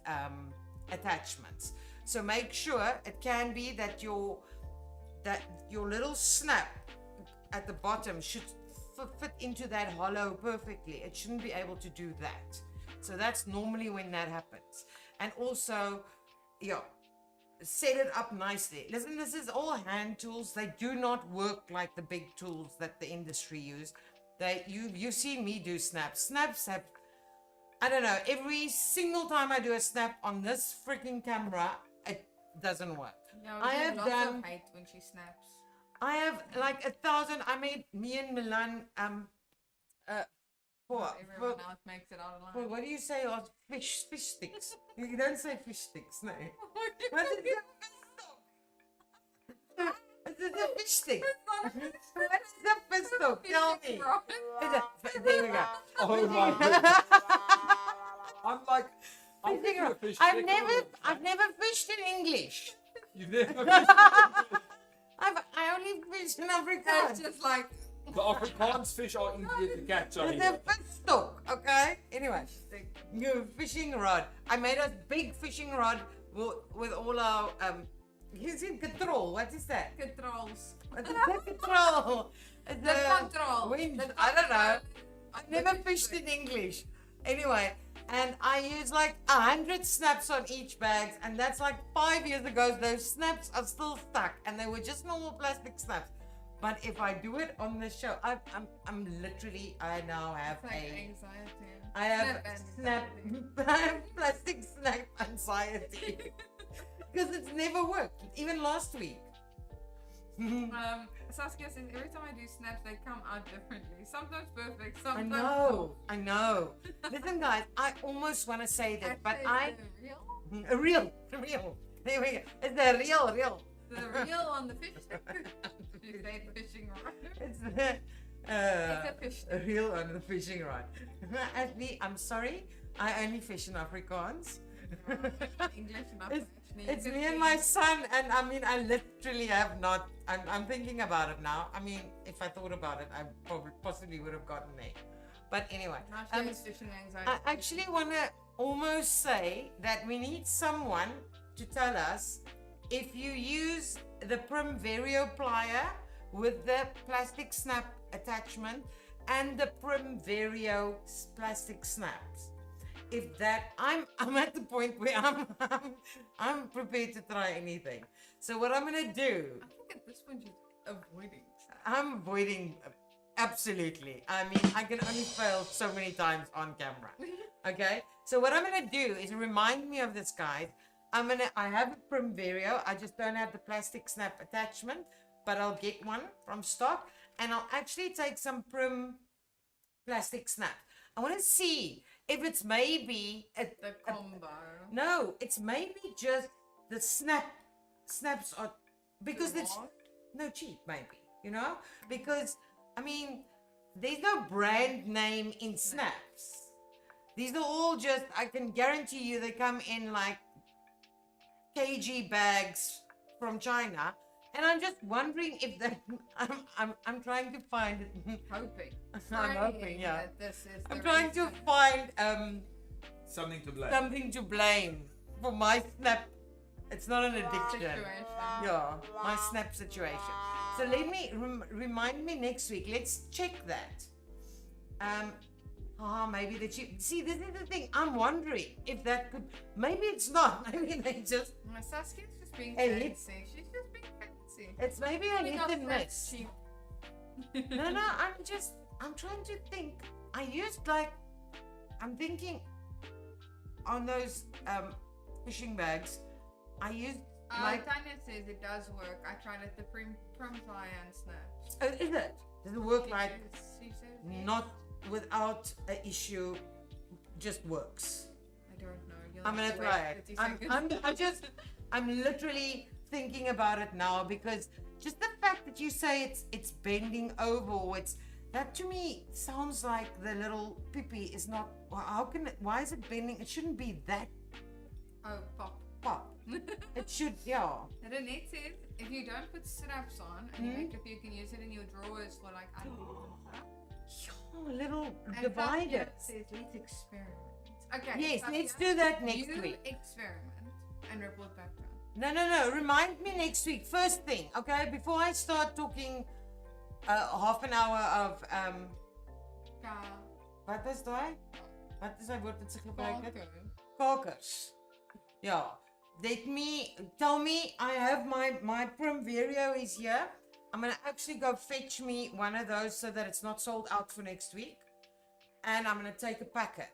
attachments. So make sure, it can be that your little snap at the bottom should fit into that hollow perfectly. It shouldn't be able to do that. So that's normally when that happens. And also, yeah, set it up nicely. Listen, this is all hand tools. They do not work like the big tools that the industry use. You see me do snaps. Snaps have, I don't know, every single time I do a snap on this freaking camera, it doesn't work. Yeah, I have lots done- of hate when she snaps. I have like 1,000. I made me and Milan for Everyone else makes it out for alive. what do you say? Fish sticks. You don't say fish sticks, no. What is a fish stick? It's a fish stick. What is a fish stick? Tell me. There we go. Oh my goodness. I'm like, I'm Fishing thinking rod. of fish I've stick. never fished in English. You've never fished I only fish in It's Afrikaans. just like the Afrikaans fish are easier to catch. I It's hear. a fish stick, okay? Anyway. stick. Your fishing rod. I made a big fishing rod with all our you said control. What is that? Controls. What's the control? It's The control. Wind. The I don't know. control. I've never fished in English. Anyway, and I use like 100 snaps on each bag, and that's like 5 years ago. Those snaps are still stuck, and they were just normal plastic snaps. But if I do it on the show, I'm literally, I now have It's like a. anxiety. I have Snap snap, I have plastic snap anxiety because it's never worked, even last week. Saskia says every time I do snaps, they come out differently. Sometimes perfect, I sometimes know. Listen, guys, I almost want to say this, but real. real. There we go. It's the real. The real on the fish stick. You say fishing rod. It's the It's a fish a reel on the fishing rod. Actually, I'm sorry, I only fish in Afrikaans. English enough. It's- actually. It's You me could and be- my son, and I mean, I literally have not. I'm thinking about it now. I mean, if I thought about it, I possibly would have gotten there. But anyway, Now she has fishing anxiety. I actually want to almost say that we need someone to tell us if you use the 𝐓𝐈𝐌𝐿 plier with the plastic snap attachment and the 𝐓𝐈𝐌𝐿 plastic snaps, if that, I'm at the point where I'm prepared to try anything. So what I'm gonna do, I think at this point you're avoiding that. I'm avoiding, absolutely. I mean, I can only fail so many times on camera. Okay, so what I'm gonna do is remind me of this, guys. I have a 𝐓𝐈𝐿. I just don't have the plastic snap attachment, but I'll get one from stock, and I'll actually take some plastic snap. I want to see if it's maybe The combo. no, it's maybe just the snaps are, because it's What? no cheap, maybe, you know, because I mean there's no brand name in snaps. These are all just, I can guarantee you they come in like kg bags from China, and I'm just wondering if that I'm trying to find it. Hoping. I'm hoping, yeah. That this is I'm the trying to reason. find Something to blame. something to blame for my snap. It's not an addiction. Situation. Yeah, my snap situation. So let me remind me next week. Let's check that. Maybe the cheap. See, this is the thing. I'm wondering if that could. Maybe it's not. Maybe they just. My Saskia's just being Hey, fancy. She's just being fancy. It's maybe a hit Not and fresh, miss. cheap. No. I'm trying to think. I used I'm thinking on those fishing bags. I used Tanya says it does work. I tried it, the prim-fly and snaps. Oh, is it? Does it work like She says yes. not without an issue? Just works. I don't know. You'll I'm have gonna to try wait it. 30 seconds. I'm literally thinking about it now, because just the fact that you say it's bending over, or it's, that to me sounds like the little pippy is not. Why is it bending? It shouldn't be that Oh, pop. pop. It should, yeah. Renee says if you don't put straps on and you make a few, you can use it in your drawers for like Little And dividers. Tanya says let's experiment. Okay. Yes, Tanya, let's do that next you week. experiment and report back to us. No. Remind me next week. First thing, okay? Before I start talking half an hour of wat is daai? Wat is daai woord wat sy gebruik het? Kakers. Yeah. Tell me I have my 𝐓𝐈𝐿 is here. I'm gonna actually go fetch me one of those so that it's not sold out for next week. And I'm gonna take a packet.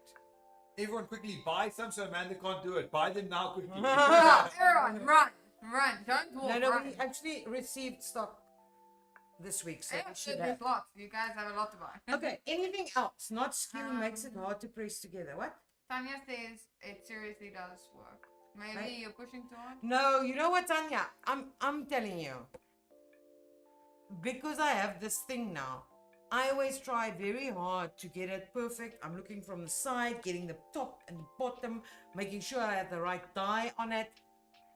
Everyone quickly buy some so Amanda can't do it. Buy them now quickly. Everyone, run. Don't walk. No, run. we actually received stock this week, so Yeah, we should there's have. lots. You guys have a lot to buy. Okay, anything else? Not skew makes it hard to press together. What? Tanya says it seriously does work. Maybe Right. you're pushing too hard. No, you know what, Tanya? I'm telling you. Because I have this thing now, I always try very hard to get it perfect. I'm looking from the side, getting the top and the bottom, making sure I have the right dye on it.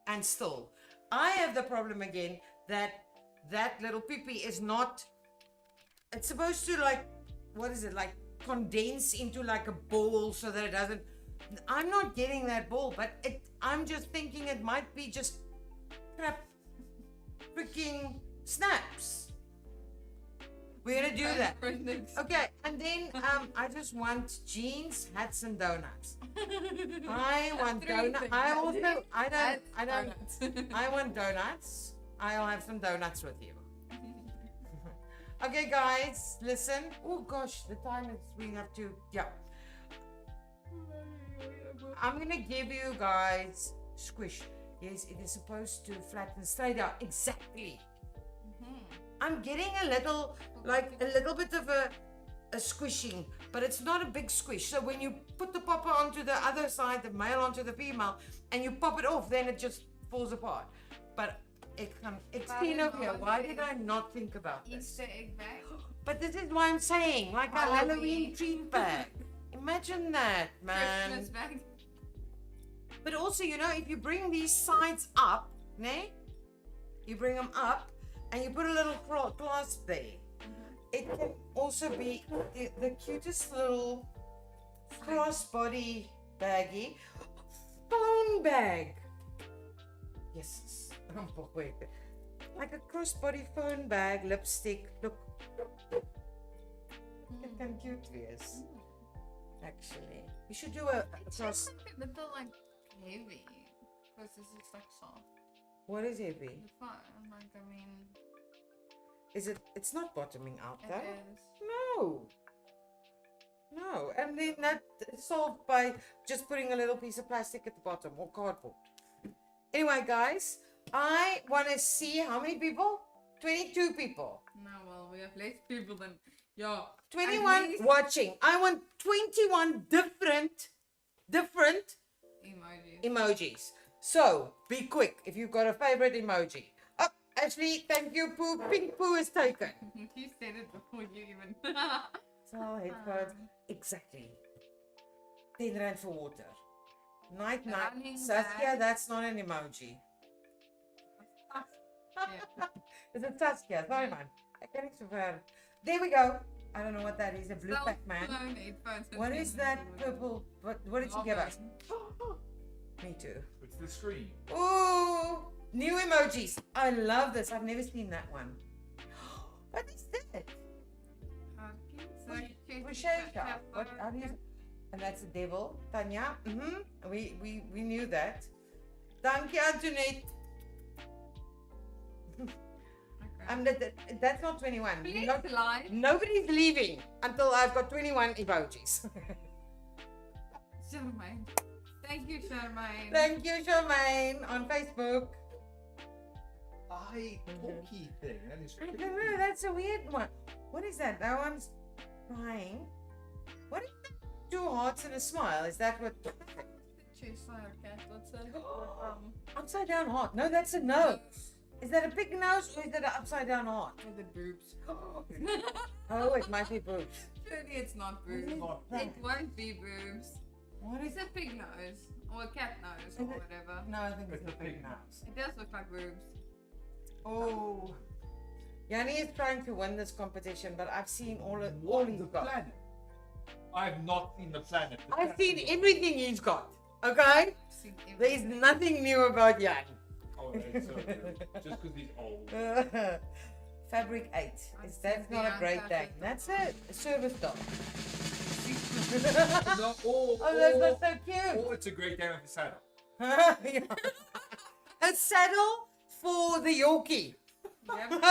And still, I have the problem again that little pippy is not, it's supposed to like condense into like a ball so that it doesn't, I'm not getting that ball, but I'm just thinking it might be just crap freaking snaps. We're gonna do that. Okay, and then I just want jeans, hats, and donuts. I want donuts. I want donuts. I'll have some donuts with you. Okay, guys, listen. Oh gosh, the time is, we have to, yeah. I'm gonna give you guys squish. Yes, it is supposed to flatten straight out. Exactly. I'm getting a little bit of a squishing, but it's not a big squish. So when you put the popper onto the other side, the male onto the female, and you pop it off, then it just falls apart. But it's clean over here. Why did I not think about this? Easter egg bag. But this is what I'm saying, like a Halloween treat bag. Imagine that, man. Christmas bag. But also, you know, if you bring these sides up, you bring them up, and you put a little clasp there. It can also be the cutest little crossbody baggie. Phone bag. Yes. Like a crossbody phone bag, lipstick. Look. It can cute yes. Actually. You should do a It's cross. just like a little like heavy. Because this is like soft. What is heavy? The phone, like I mean, Is it? It's not bottoming out it though. is. No. No. And then that is solved by just putting a little piece of plastic at the bottom or cardboard. Anyway, guys, I want to see how many people? 22 people. No, well, we have less people than 21 at least watching. I want 21 different emojis. emojis. So be quick if you've got a favorite emoji. Oh, Ashley, thank you, Pooh. Pink Pooh is taken. You said it before you even. So headphones. Exactly. 10 rand for water. Night. Running Saskia, back. that's not an emoji. Yeah. Is it Saskia? Sorry, man. I can't swear. There we go. I don't know what that is. A blue Pac-Man. Cell phone headphones and What is things that like purple? What did she give us? Me too. It's the screen. Ooh, new emojis. I love this. I've never seen that one. What is that? Rosacea. What? How do you? And that's the devil. Tanya. We knew that. Dankie, Antoinette. That's not 21. Please Not- like. Nobody's leaving until I've got 21 emojis. Charmaine. Thank you, Charmaine. Thank you, Charmaine, on Facebook. Talkie thing. That is I don't know, that's a weird one. What is that? That one's crying. What is that? 2 hearts and a smile. Is that what? Choose fire cat. What's that? Upside down heart. No, that's a nose. Is that a big nose or is that an upside down heart? Or the boobs. Oh, it might be boobs. Surely it's not boobs. not It won't be boobs. What is It's a pig nose. Or a cat nose or Is it- whatever. No, I think it's It's a a big pig nose. It does look like boobs. Oh. Yanni is trying to win this competition, but I've seen all What he's the got. planet? I've not seen the planet. The I've planet seen is- everything he's got. Okay? I've seen There's everything. nothing new about Yan. Oh, that's so good. Just because he's old. Fabric8. That's not a great tag. That's a service dog. No, Oh, that's so cute. or it's a great game of the saddle. A saddle for the Yorkie. Yep.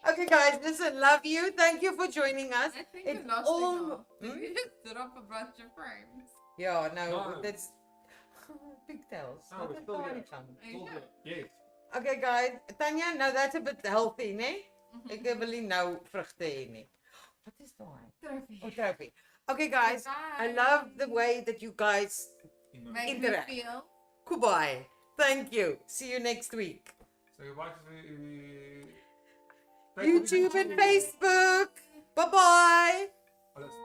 Okay, guys, listen, love you. Thank you for joining us. I think It's you lost all- signal. Did Hmm? you just drop a bunch of frames? Yeah, no, No. that's pigtails. No, Not it's a still tiny here. chunk. Are you All sure? good. Yes. Okay, guys. Tanya, no, that's a bit healthy, ne? Ek wil nie nou vrugte hê nie. What is daai? Trophy. Oh, trophy. Okay, guys. I love the way that you guys Make interact. me feel. goodbye. Thank you. See you next week. So goodbye to YouTube and Facebook. Bye-bye. Oh, that's-